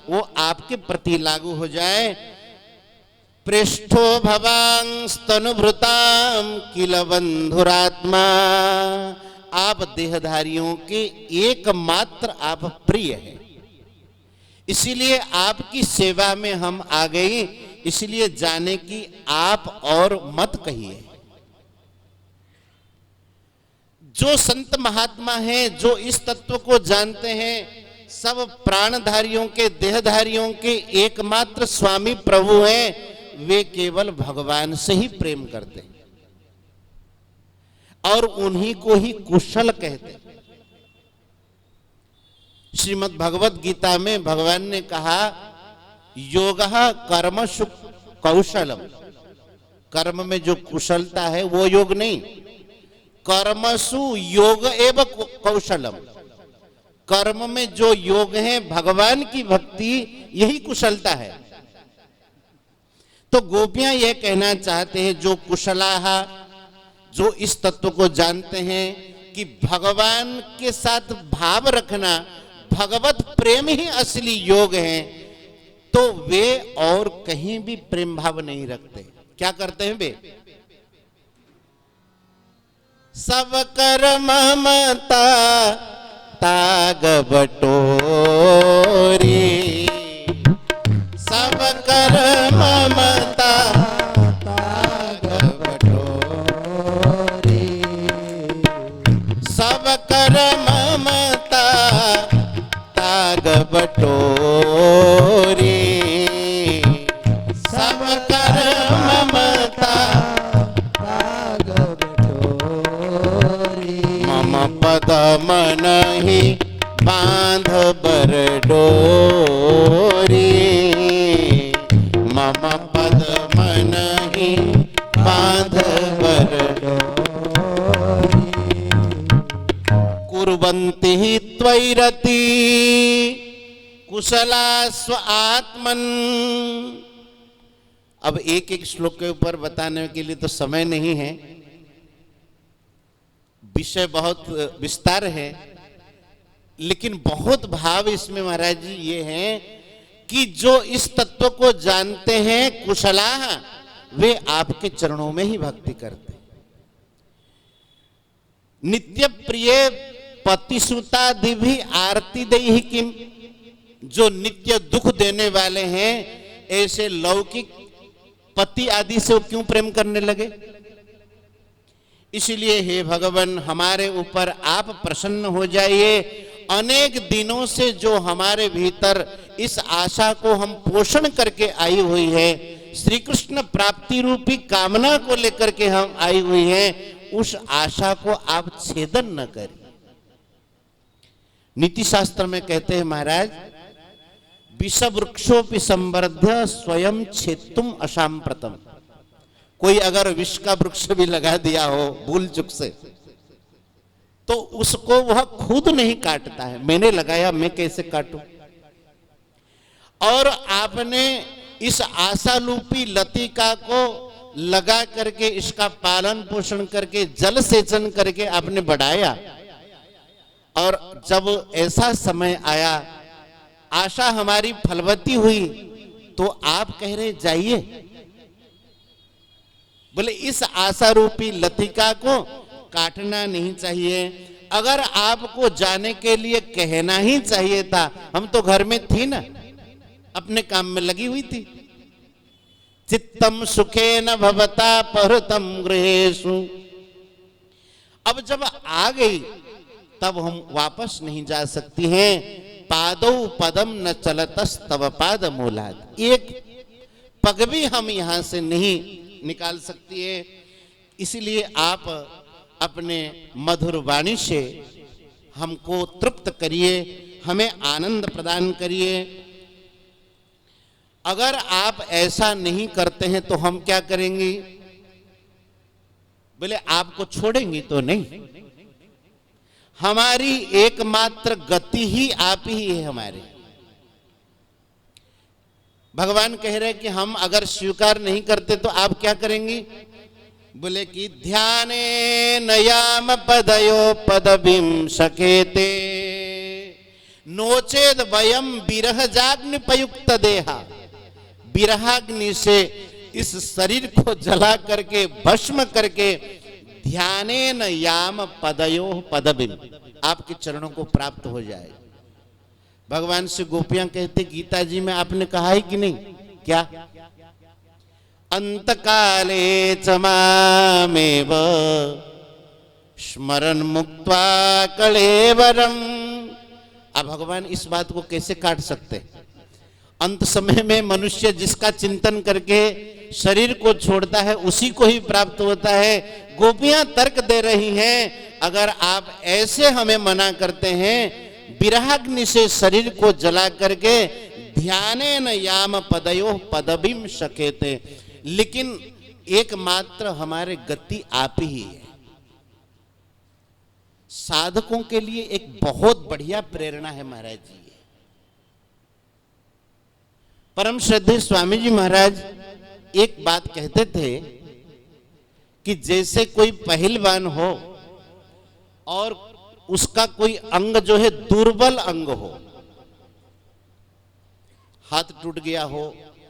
वो आपके प्रति लागू हो जाए। पृष्ठो भवांस्तनुभृताम किल बंधुरात्मा। आप देहधारियों के एकमात्र आप प्रिय हैं, इसीलिए आपकी सेवा में हम आ गए। इसलिए जाने की आप और मत कहिए। जो संत महात्मा हैं, जो इस तत्व को जानते हैं, सब प्राणधारियों के देहधारियों के एकमात्र स्वामी प्रभु हैं। वे केवल भगवान से ही प्रेम करते हैं और उन्हीं को ही कुशल कहते हैं। श्रीमद् भगवत गीता में भगवान ने कहा योगः कर्मसु कौशलम। कर्म में जो कुशलता है वो योग नहीं, कर्मसु योग एव कौशलम। कर्म में जो योग है भगवान की भक्ति, यही कुशलता है। तो गोपियां यह कहना चाहते हैं, जो कुशलाः, जो इस तत्व को जानते हैं कि भगवान के साथ भाव रखना, भगवत प्रेम ही असली योग है, तो वे और कहीं भी प्रेम भाव नहीं रखते। क्या करते हैं वे? सब कर ममता ताग बटोरी, सब कर ममता ताग बटोरी, सब कर ममता ताग बटोरी, सब कर ममता ताग बटोरी। मम पद मन ही बांध बर डोरी, मम पद मन ही बांध बर डोरी। कुर्वन्ति हि त्वयि कुशला स्व आत्मन। अब एक एक श्लोक के ऊपर बताने के लिए तो समय नहीं है, विषय बहुत विस्तार है, लेकिन बहुत भाव इसमें महाराज जी ये हैं कि जो इस तत्व को जानते हैं कुशलाः, वे आपके चरणों में ही भक्ति करते हैं। नित्य प्रिय पतिसुतादि भी आरती देहि किम। जो नित्य दुख देने वाले हैं, ऐसे लौकिक पति आदि से वो क्यों प्रेम करने लगे? इसलिए हे भगवान, हमारे ऊपर आप प्रसन्न हो जाइए। अनेक दिनों से जो हमारे भीतर इस आशा को हम पोषण करके आई हुई है, श्री कृष्ण प्राप्ति रूपी कामना को लेकर के हम आई हुई हैं, उस आशा को आप छेदन न करें। नीति शास्त्र में कहते हैं महाराज, विष वृक्षोपि संवर्ध्य स्वयं छेत्तुम असाम्प्रतम। कोई अगर विष का वृक्ष भी लगा दिया हो भूल चुक से, तो उसको वह खुद नहीं काटता है। मैंने लगाया, मैं कैसे काटूं? और आपने इस आशारूपी लतिका को लगा करके, इसका पालन पोषण करके, जल सेचन करके आपने बढ़ाया। और जब ऐसा समय आया आशा हमारी फलवती हुई तो आप कह रहे जाइए। बोले इस आशा रूपी लतिका को काटना नहीं चाहिए। अगर आपको जाने के लिए कहना ही चाहिए था, हम तो घर में थी ना, अपने काम में लगी हुई थी। चित्तम सुखे न भवता परतम गृहेषु। अब जब आ गई तब हम वापस नहीं जा सकती हैं। पादौ पदम न चलतस तव पाद मूलात्। एक पग भी हम यहां से नहीं निकाल सकती है। इसलिए आप अपने मधुर वाणी से हमको तृप्त करिए, हमें आनंद प्रदान करिए। अगर आप ऐसा नहीं करते हैं तो हम क्या करेंगे? बोले आपको छोड़ेंगी तो नहीं, हमारी एकमात्र गति ही आप ही है हमारे। भगवान कह रहे कि हम अगर स्वीकार नहीं करते तो आप क्या करेंगी? बोले कि ध्याने नयाम पदयो पदबिम सकेते नोचेद वयम विरह जाग्नि पयुक्त देहा। विरहाग्नि से इस शरीर को जला करके भस्म करके ध्याने न याम पदयो पदबिम, आपके चरणों को प्राप्त हो जाए। भगवान से गोपियां कहते गीता जी में आपने कहा है कि नहीं? क्या? अंतकाले च मामेव स्मरण मुक्त्वा कलेवरम। अब भगवान इस बात को कैसे काट सकते? अंत समय में मनुष्य जिसका चिंतन करके शरीर को छोड़ता है उसी को ही प्राप्त होता है। गोपियां तर्क दे रही हैं, अगर आप ऐसे हमें मना करते हैं विरहाग्नि से शरीर को जला करके ध्याने न याम पदयो पदबिम सकेते, लेकिन एकमात्र हमारे गति आप ही है। साधकों के लिए एक बहुत बढ़िया प्रेरणा है महाराज जी। परम श्रद्धेय स्वामी जी महाराज एक बात कहते थे कि जैसे कोई पहलवान हो और उसका कोई अंग जो है दुर्बल अंग हो, हाथ टूट गया हो,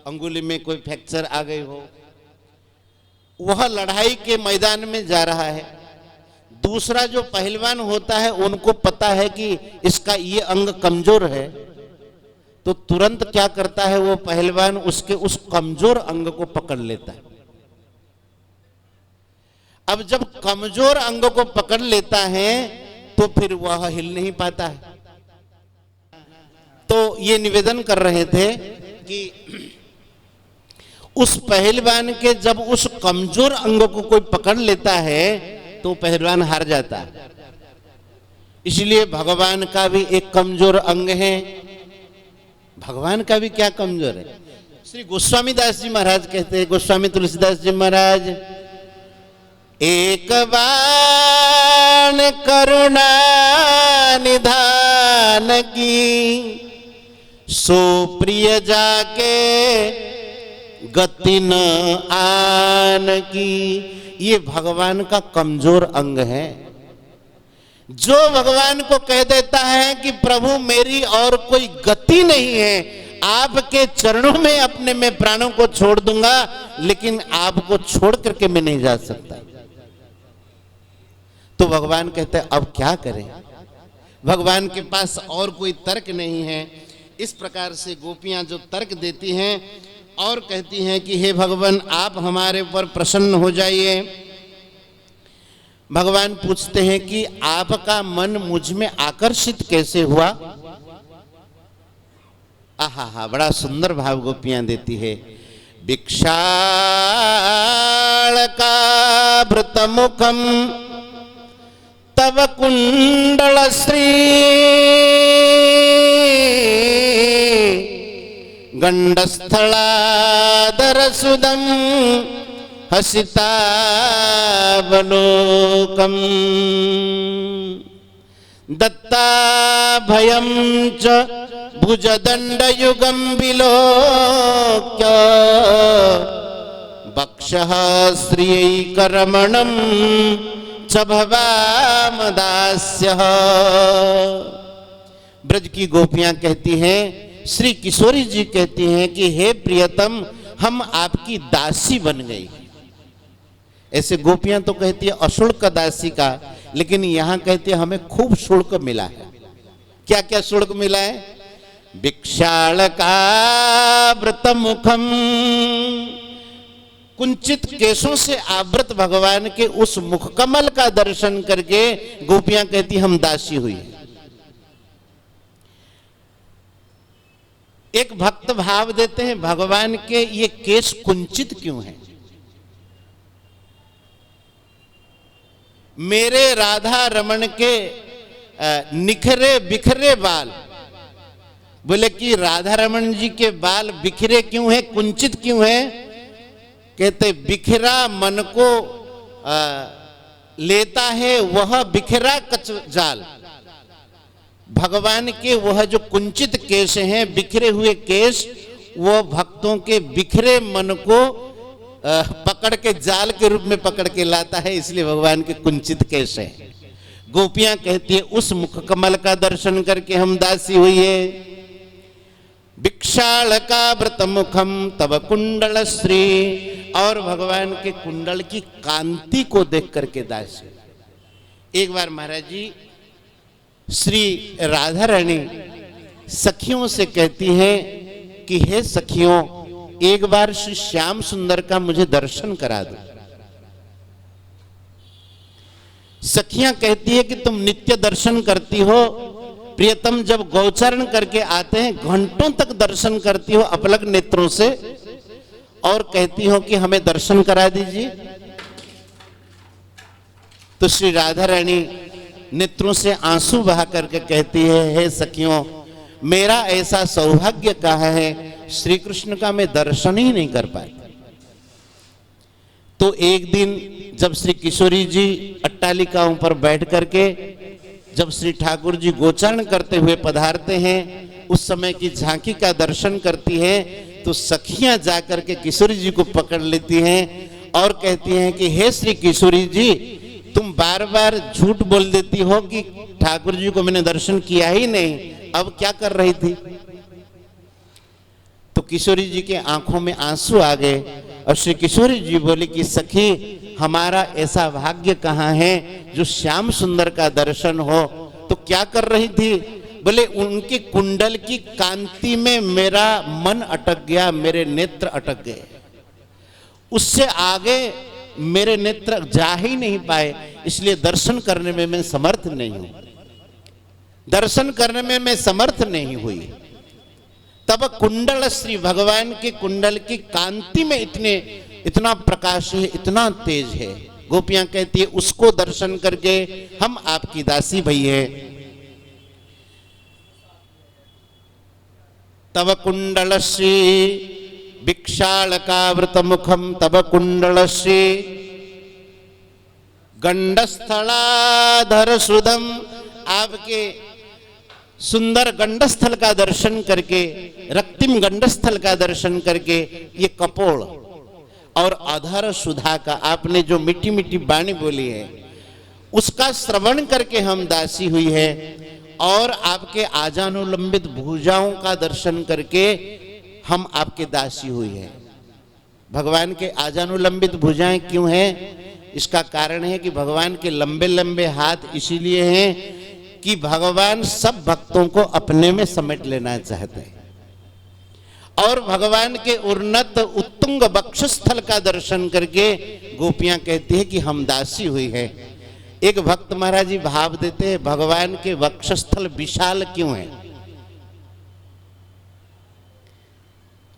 अंगुली में कोई फ्रैक्चर आ गई हो, वह लड़ाई के मैदान में जा रहा है। दूसरा जो पहलवान होता है उनको पता है कि इसका ये अंग कमजोर है, तो तुरंत क्या करता है वो पहलवान, उसके उस कमजोर अंग को पकड़ लेता है। अब जब कमजोर अंग को पकड़ लेता है तो फिर वह हिल नहीं पाता है। तो ये निवेदन कर रहे थे कि उस पहलवान के जब उस कमजोर अंग को कोई पकड़ लेता है तो पहलवान हार जाता है। इसलिए भगवान का भी एक कमजोर अंग है। भगवान का भी क्या कमजोर है? श्री गोस्वामी दास जी महाराज कहते हैं, गोस्वामी तुलसीदास जी महाराज, एक बाण करुणा निधान की सो प्रिय जाके गति न आन की। ये भगवान का कमजोर अंग है। जो भगवान को कह देता है कि प्रभु मेरी और कोई गति नहीं है, आपके चरणों में अपने में प्राणों को छोड़ दूंगा, लेकिन आपको छोड़ करके मैं नहीं जा सकता, तो भगवान कहते हैं अब क्या करें? भगवान के पास और कोई तर्क नहीं है। इस प्रकार से गोपियां जो तर्क देती हैं और कहती हैं कि हे भगवान आप हमारे ऊपर प्रसन्न हो जाइए। भगवान पूछते हैं कि आपका मन मुझ में आकर्षित कैसे हुआ? आहा हा, बड़ा सुंदर भाव गोपियां देती है। भिक्षाल का भृत मुखम तव कुंडल श्री गंडस्थलादर सुदम हसितावलोकम दत्ता भयं च भुजदंडयुगं विलोक्य वक्षः श्रियैकरमणं च भवामदास्यः। ब्रज की गोपियां कहती हैं श्री किशोरी जी कहती हैं कि हे प्रियतम, हम आपकी दासी बन गई। ऐसे गोपियां तो कहती है अशुल्क दासी का, लेकिन यहां कहती है हमें खूब शुल्क मिला है। क्या क्या शुल्क मिला है? भिक्षालका व्रत मुखम, कुंचित केशों से आवृत भगवान के उस मुख कमल का दर्शन करके गोपियां कहती हम दासी हुई। एक भक्त भाव देते हैं भगवान के ये केश कुंचित क्यों हैं? मेरे राधा रमण के निखरे बिखरे बाल, बोले कि राधा रमन जी के बाल बिखरे क्यों हैं, कुंचित क्यों हैं? कहते बिखरा मन को लेता है वह बिखरा कच जाल। भगवान के वह जो कुंचित केश हैं, बिखरे हुए केश, वो भक्तों के बिखरे मन को पकड़ के जाल के रूप में पकड़ के लाता है, इसलिए भगवान के कुंचित केश हैं। गोपियां कहती है उस मुख कमल का दर्शन करके हम दासी हुई है। भिक्षालका व्रत मुखम तब कुंडल श्री, और भगवान के कुंडल की कांति को देख करके दासी। एक बार महाराज जी श्री राधा रानी सखियों से कहती हैं कि हे सखियों, एक बार श्री श्याम सुंदर का मुझे दर्शन करा दो। सखियां कहती है कि तुम नित्य दर्शन करती हो, प्रियतम जब गौचरण करके आते हैं घंटों तक दर्शन करती हो अपलक नेत्रों से, और कहती हो कि हमें दर्शन करा दीजिए। तो श्री राधा रानी नेत्रों से आंसू बहा करके कहती है हे सखियों, मेरा ऐसा सौभाग्य कहा है, श्री कृष्ण का मैं दर्शन ही नहीं कर पाई। तो एक दिन जब श्री किशोरी जी अट्टालिकाओं पर बैठ करके जब श्री ठाकुर जी गोचरण करते हुए पधारते हैं, उस समय की झांकी का दर्शन करती है, तो सखियां जाकर के किशोरी जी को पकड़ लेती हैं और कहती हैं कि हे श्री किशोरी जी, तुम बार बार झूठ बोल देती हो कि ठाकुर जी को मैंने दर्शन किया ही नहीं, अब क्या कर रही थी? तो किशोरी जी के आंखों में आंसू आ गए और श्री किशोरी जी बोले कि सखी, हमारा ऐसा भाग्य कहाँ है जो श्याम सुंदर का दर्शन हो। तो क्या कर रही थी? बोले उनके कुंडल की कांति में मेरा मन अटक गया, मेरे नेत्र अटक गए, उससे आगे मेरे नेत्र जा ही नहीं पाए, इसलिए दर्शन करने में मैं समर्थ नहीं हूं, दर्शन करने में मैं समर्थ नहीं हुई। तब कुंडल श्री भगवान के कुंडल की कांति में इतना प्रकाश है, इतना तेज है। गोपियां कहती है उसको दर्शन करके हम आपकी दासी भई है। तब कुंडल श्री भिक्षालकावृत मुखम तब कुंडल श्री गंडस्थलाधर सुदम, आपके सुंदर गंडस्थल का दर्शन करके, रक्तिम गंडस्थल का दर्शन करके, ये कपोल और अधर सुधा का आपने जो मीठी मीठी वाणी बोली है, उसका श्रवण करके हम दासी हुई है। और आपके आजानुलंबित भुजाओं का दर्शन करके हम आपके दासी हुई है। भगवान के आजानुलंबित भुजाएं क्यों हैं? इसका कारण है कि भगवान के लंबे लंबे हाथ इसीलिए हैं कि भगवान सब भक्तों को अपने में समेट लेना चाहते हैं। और भगवान के उन्नत उत्तुंग वक्षस्थल का दर्शन करके गोपियां कहती है कि हम दासी हुई है। एक भक्त महाराज जी भाव देते हैं भगवान के वक्षस्थल विशाल क्यों है?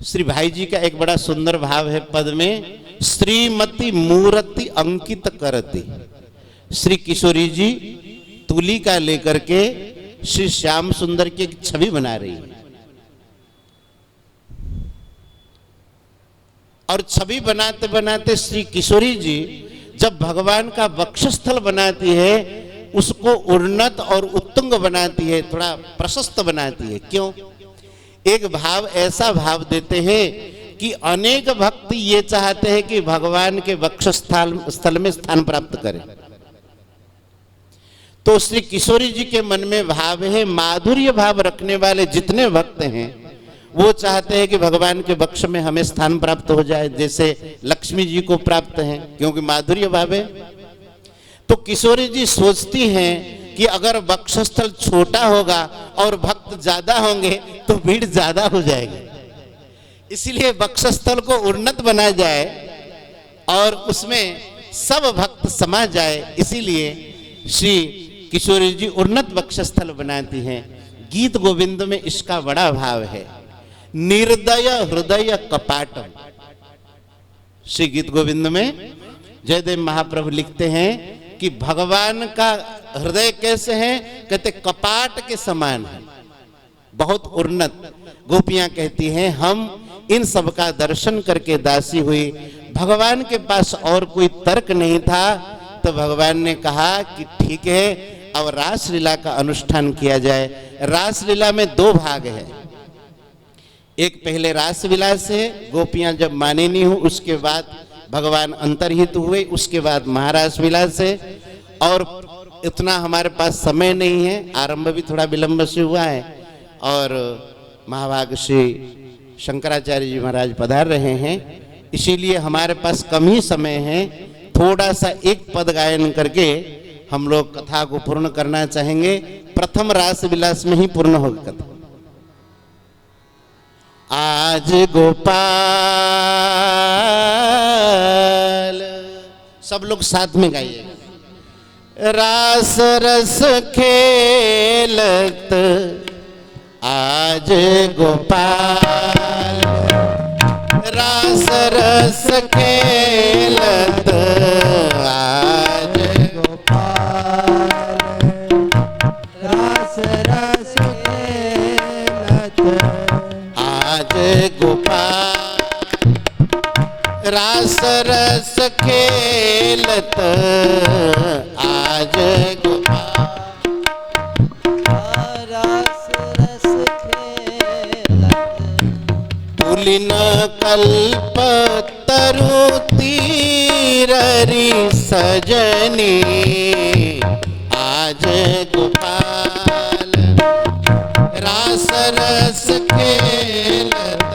श्री भाई जी का एक बड़ा सुंदर भाव है पद में, श्रीमती मूर्ति अंकित करती। श्री किशोरी जी तुलिका लेकर के श्री श्याम सुंदर की एक छवि बना रही है, और छवि बनाते बनाते श्री किशोरी जी जब भगवान का वक्षस्थल बनाती है, उसको उन्नत और उत्तुंग बनाती है, थोड़ा प्रशस्त बनाती है। क्यों? एक भाव ऐसा भाव देते हैं कि अनेक भक्त ये चाहते हैं कि भगवान के वक्षस्थल में स्थान प्राप्त करें। तो श्री किशोरी जी के मन में भाव है, माधुर्य भाव रखने वाले जितने भक्त हैं वो चाहते हैं कि भगवान के वक्ष में हमें स्थान प्राप्त हो जाए, जैसे लक्ष्मी जी को प्राप्त है, क्योंकि माधुर्य भाव है। तो किशोरी जी सोचती हैं कि अगर वक्षस्थल छोटा होगा और भक्त ज्यादा होंगे तो भीड़ ज्यादा हो जाएगी, इसलिए वक्षस्थल को उन्नत बनाया जाए और उसमें सब भक्त समा जाए। इसीलिए श्री किशोरी जी उन्नत वक्षस्थल बनाती हैं। गीत गोविंद में इसका बड़ा भाव है, निर्दय हृदय कपाटम। श्री गीत गोविंद में जयदेव महाप्रभु लिखते हैं कि भगवान का हृदय कैसे है, कहते कपाट के समान है, बहुत उन्नत। गोपियां कहती हैं हम इन सब का दर्शन करके दासी हुई, भगवान के पास और कोई तर्क नहीं था। तो भगवान ने कहा कि ठीक है, अब रासलीला का अनुष्ठान किया जाए। रासलीला में दो भाग है, एक पहले रास विलास है, गोपियां जब माने नहीं हो उसके बाद भगवान अंतर्हित हुए, उसके बाद महारास विलास है। और इतना हमारे पास समय नहीं है, आरंभ भी थोड़ा विलंब से हुआ है और महाभाग श्री शंकराचार्य जी महाराज पधार रहे हैं, इसीलिए हमारे पास कम ही समय है। थोड़ा सा एक पद गायन करके हम लोग कथा को पूर्ण करना चाहेंगे। प्रथम रास विलास में ही पूर्ण होगी कथा। आज गोपाल, सब लोग साथ में गाइए। रास रस खेलत आज गोपाल, रास रस खेलत आज गोपाल, रास रस खेलत आज गोपाल, रास रस खेलत आज गोपाल, रास रस खेलत पुलिन कल्प तरु तीररी सजनी आज गोपाल, रास रस खेलत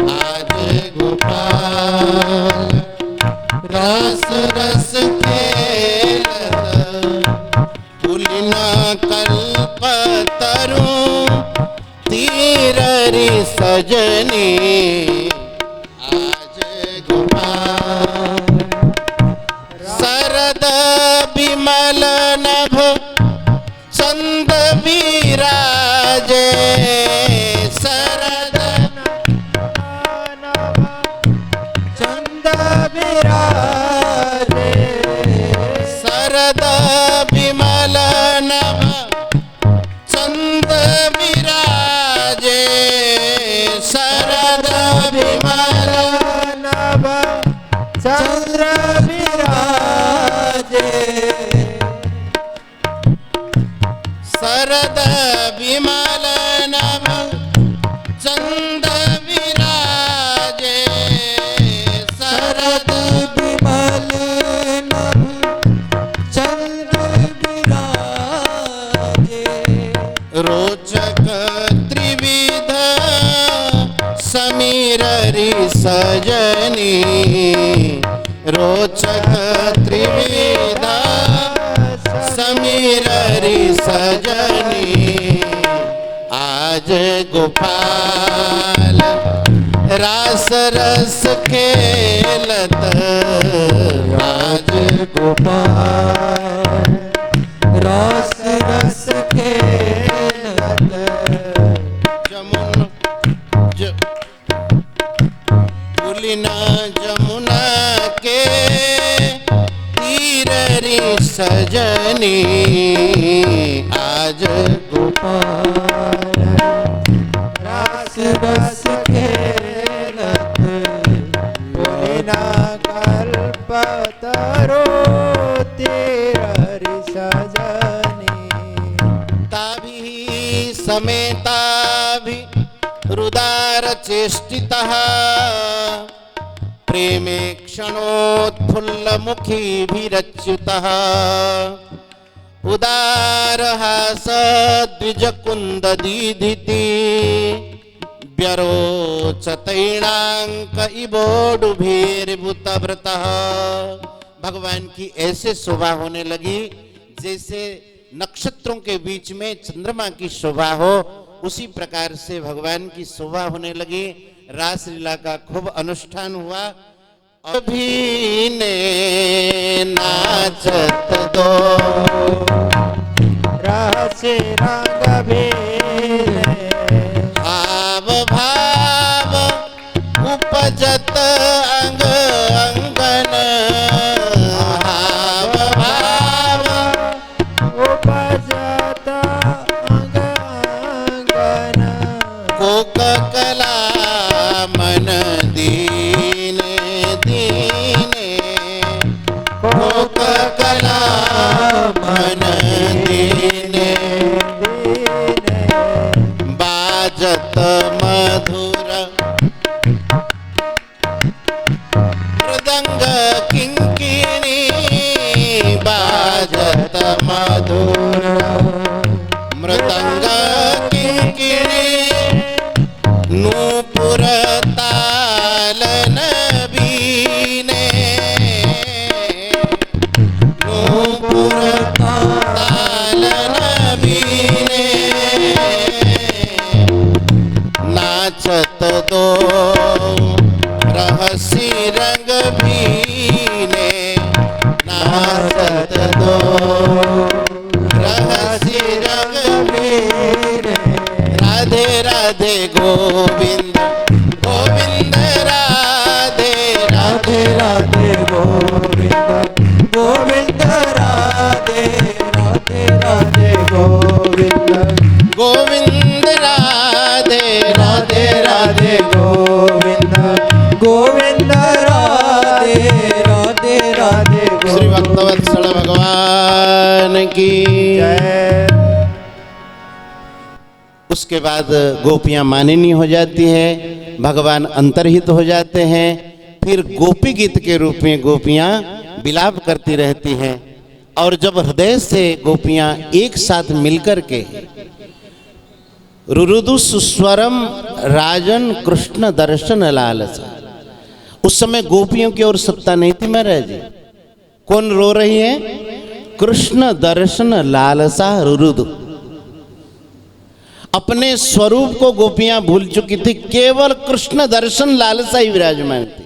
आज गोपाल, रास रस खेलत पुलिन कल्प तरु तीररी सजनी आज गोपाल, शरद विमल नभ चंद विराजे, शरद चंद विराजे, शरद विमल नभ चंद विराजे, शरद विमल नभ चंद्र विराजे, शरद विमल नभ चंद विराजे, शरद विमल नभ चंद्र विराजे, रोचक त्रिविध समीररी सजनी, रोचक त्रिविध समीररी सजनी आज गोपाल, रास रस खेलत आज गोपाल, रास रस खेलत पुलिना जमुना के तीररी सजनी आज गोपाल, रास रस खेलत पुलिना कल्पतरो तीररि सजनी, ताभि समेताभि रुदार चेष्टितः प्रेमे क्षणोत्फुल्लमुखीभिरच्युतः, उदारहास द्विजकुन्ददीधिति व्यरोचतैणांक इबोडुभीर्भूतव्रतः। भगवान की ऐसे शोभा होने लगी जैसे नक्षत्रों के बीच में चंद्रमा की शोभा हो, उसी प्रकार से भगवान की शोभा होने लगी। रासलीला का खूब अनुष्ठान हुआ। अभी ने नाचत दो रस रंग भेद भाव भाव उपजत अंग अंगन भाव भाव उपजत अंग अंगन कोक कला मन दीने दीने कोक कला मन दीने बाजत मधुर मृदंग किंकिणी बाजत मधुर मृदंग किंकिणी नूपुर तालन बीने नूपुर तालन बीने नाचत दो रहसी रंग भीने नाचत दो रहसी रंग भीने राधे राधे गोविंद गोविंद राधे राधे राधे गोविंद गोविंद राधे राधे राधे गोविंद गोविंद राधे राधे राधे गोविंद गोविंद राधे राधे राधे श्री भक्तवत्सल भगवान की जय। उसके बाद गोपियां मानिनी हो जाती है, भगवान अंतर्हित हो जाते हैं। फिर गोपी गीत के रूप में गोपियां विलाप करती रहती हैं। और जब हृदय से गोपियां एक साथ मिलकर के रुरुदु सुस्वरम राजन कृष्ण दर्शन लालसा, उस समय गोपियों की ओर सत्ता नहीं थी महाराज जी। कौन रो रही है? कृष्ण दर्शन लालसा रुरुदु। अपने स्वरूप को गोपियां भूल चुकी थी, केवल कृष्ण दर्शन लालसा ही विराजमान थी।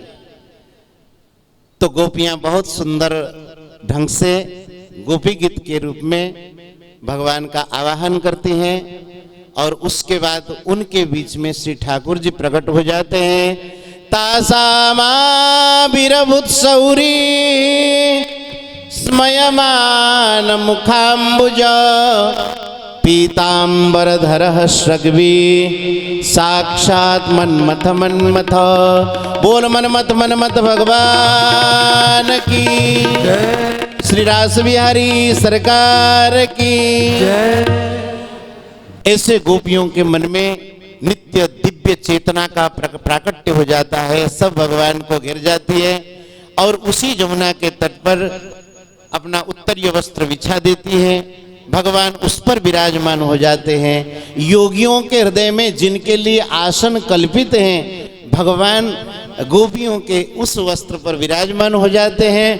तो गोपियां बहुत सुंदर ढंग से गोपी गीत के रूप में भगवान का आवाहन करती हैं। और उसके बाद उनके बीच में श्री ठाकुर जी प्रकट हो जाते हैं। तासामा बीरभूत सौरी स्मयमान मुखाम्बुज पीतांबरधर श्रग्वी साक्षात मन्मथ मन्मथ। बोल मन्मथ मन्मथ भगवान की श्री रास बिहारी सरकार की। ऐसे गोपियों के मन में नित्य दिव्य चेतना का प्राकट्य हो जाता है, सब भगवान को घिर जाती है। और उसी जमुना के तट पर अपना उत्तरीय वस्त्र बिछा देती है, भगवान उस पर विराजमान हो जाते हैं। योगियों के हृदय में जिनके लिए आसन कल्पित हैं, भगवान गोपियों के उस वस्त्र पर विराजमान हो जाते हैं।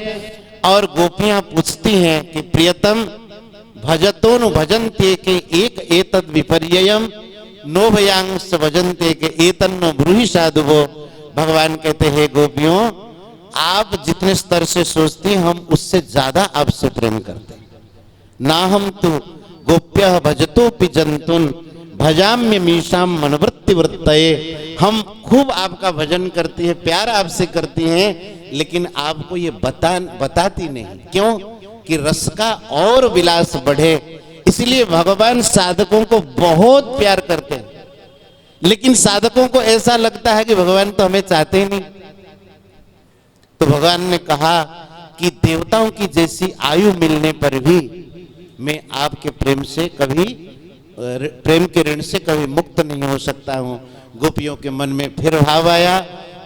और गोपियां पूछती हैं कि प्रियतम भजतोनु भजन्ते के एक एतद विपर्ययम नो भयांश भजन्ते के एतन्नो ब्रूहि साधुवो। भगवान कहते हैं गोपियों, आप जितने स्तर से सोचती हैं हम उससे ज्यादा आपसे प्रेम करते हैं। ना हम तो गोप्य भजतो पिजंतुन भजाम्य मीशाम मनवृत्ति वृत्तये। हम खूब आपका भजन करती है, प्यार आपसे करती हैं, लेकिन आपको ये बताती नहीं। क्यों? कि रस का और विलास बढ़े। इसलिए भगवान साधकों को बहुत प्यार करते हैं, लेकिन साधकों को ऐसा लगता है कि भगवान तो हमें चाहते ही नहीं। तो भगवान ने कहा कि देवताओं की जैसी आयु मिलने पर भी मैं आपके प्रेम से कभी, प्रेम के ऋण से कभी मुक्त नहीं हो सकता हूँ। गोपियों के मन में फिर भाव आया,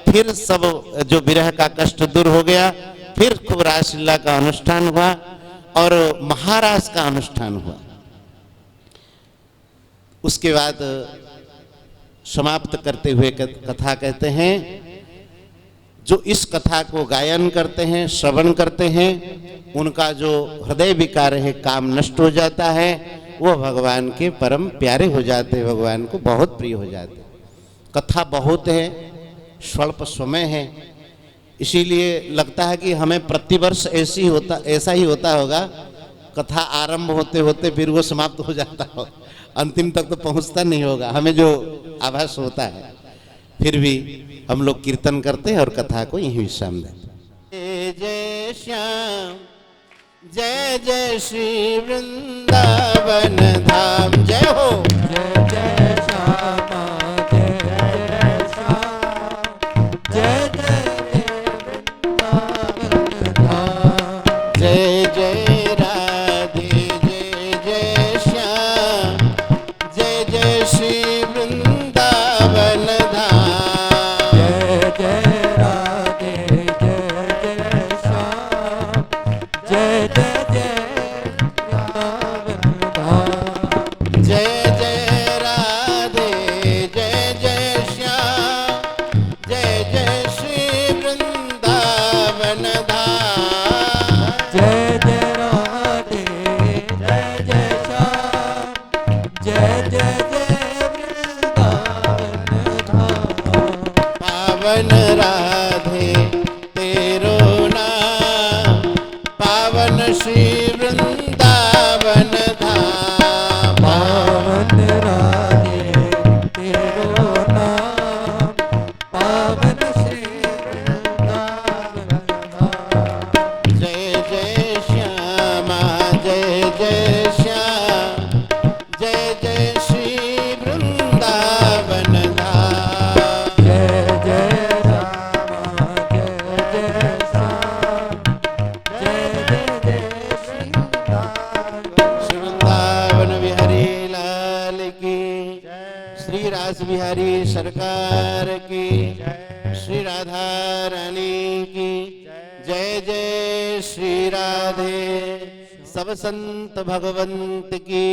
फिर सब जो विरह का कष्ट दूर हो गया। फिर खूब रासलीला का अनुष्ठान हुआ और महारास का अनुष्ठान हुआ। उसके बाद समाप्त करते हुए कथा कहते हैं, जो इस कथा को गायन करते हैं, श्रवण करते हैं, उनका जो हृदय विकार है, काम नष्ट हो जाता है, वो भगवान के परम प्यारे हो जाते हैं, भगवान को बहुत प्रिय हो जाते हैं। कथा बहुत है, स्वल्प समय है, इसीलिए लगता है कि हमें प्रतिवर्ष ऐसा ही होता होगा, कथा आरंभ होते होते फिर वो समाप्त हो जाता हो, अंतिम तक तो पहुंचता नहीं होगा, हमें जो आभास होता है। फिर भी हम लोग कीर्तन करते हैं और कथा को यहीं विश्राम देते। जय जय श्याम, जय जय श्री वृंदावन धाम, जय हो। जय जय श्यामा, जय जय श्याम, जय जय वृंदावन धाम। जय जय राधे, जय जय श्याम, जय जय श्री वृंदावन धाम। जय जय राधे, जय जय श्याम, जय जय वृंदावन धाम। जय जय राधे, जय जय श्याम, जय जय श्री वृंदावन धाम। जय जय राधे, जय जय श्याम, जय जय वृंदावन धाम। पावन राधे तेरो नाम, पावन श्री वृंदावन धाम। पावन राधे तेरो नाम, पावन श्री वृंदावन धाम। जय जय श्यामा, जय जय श्याम, जय जय श्री वृंदावन धाम। जय जय रामा, जय जय श्याम, जय जय श्री श्री वृंदावन बिहारी लाल की, श्री रास बिहारी सरकार की, श्री राधा रानी की जय। जय श्री राधे, सब संत भगवंत की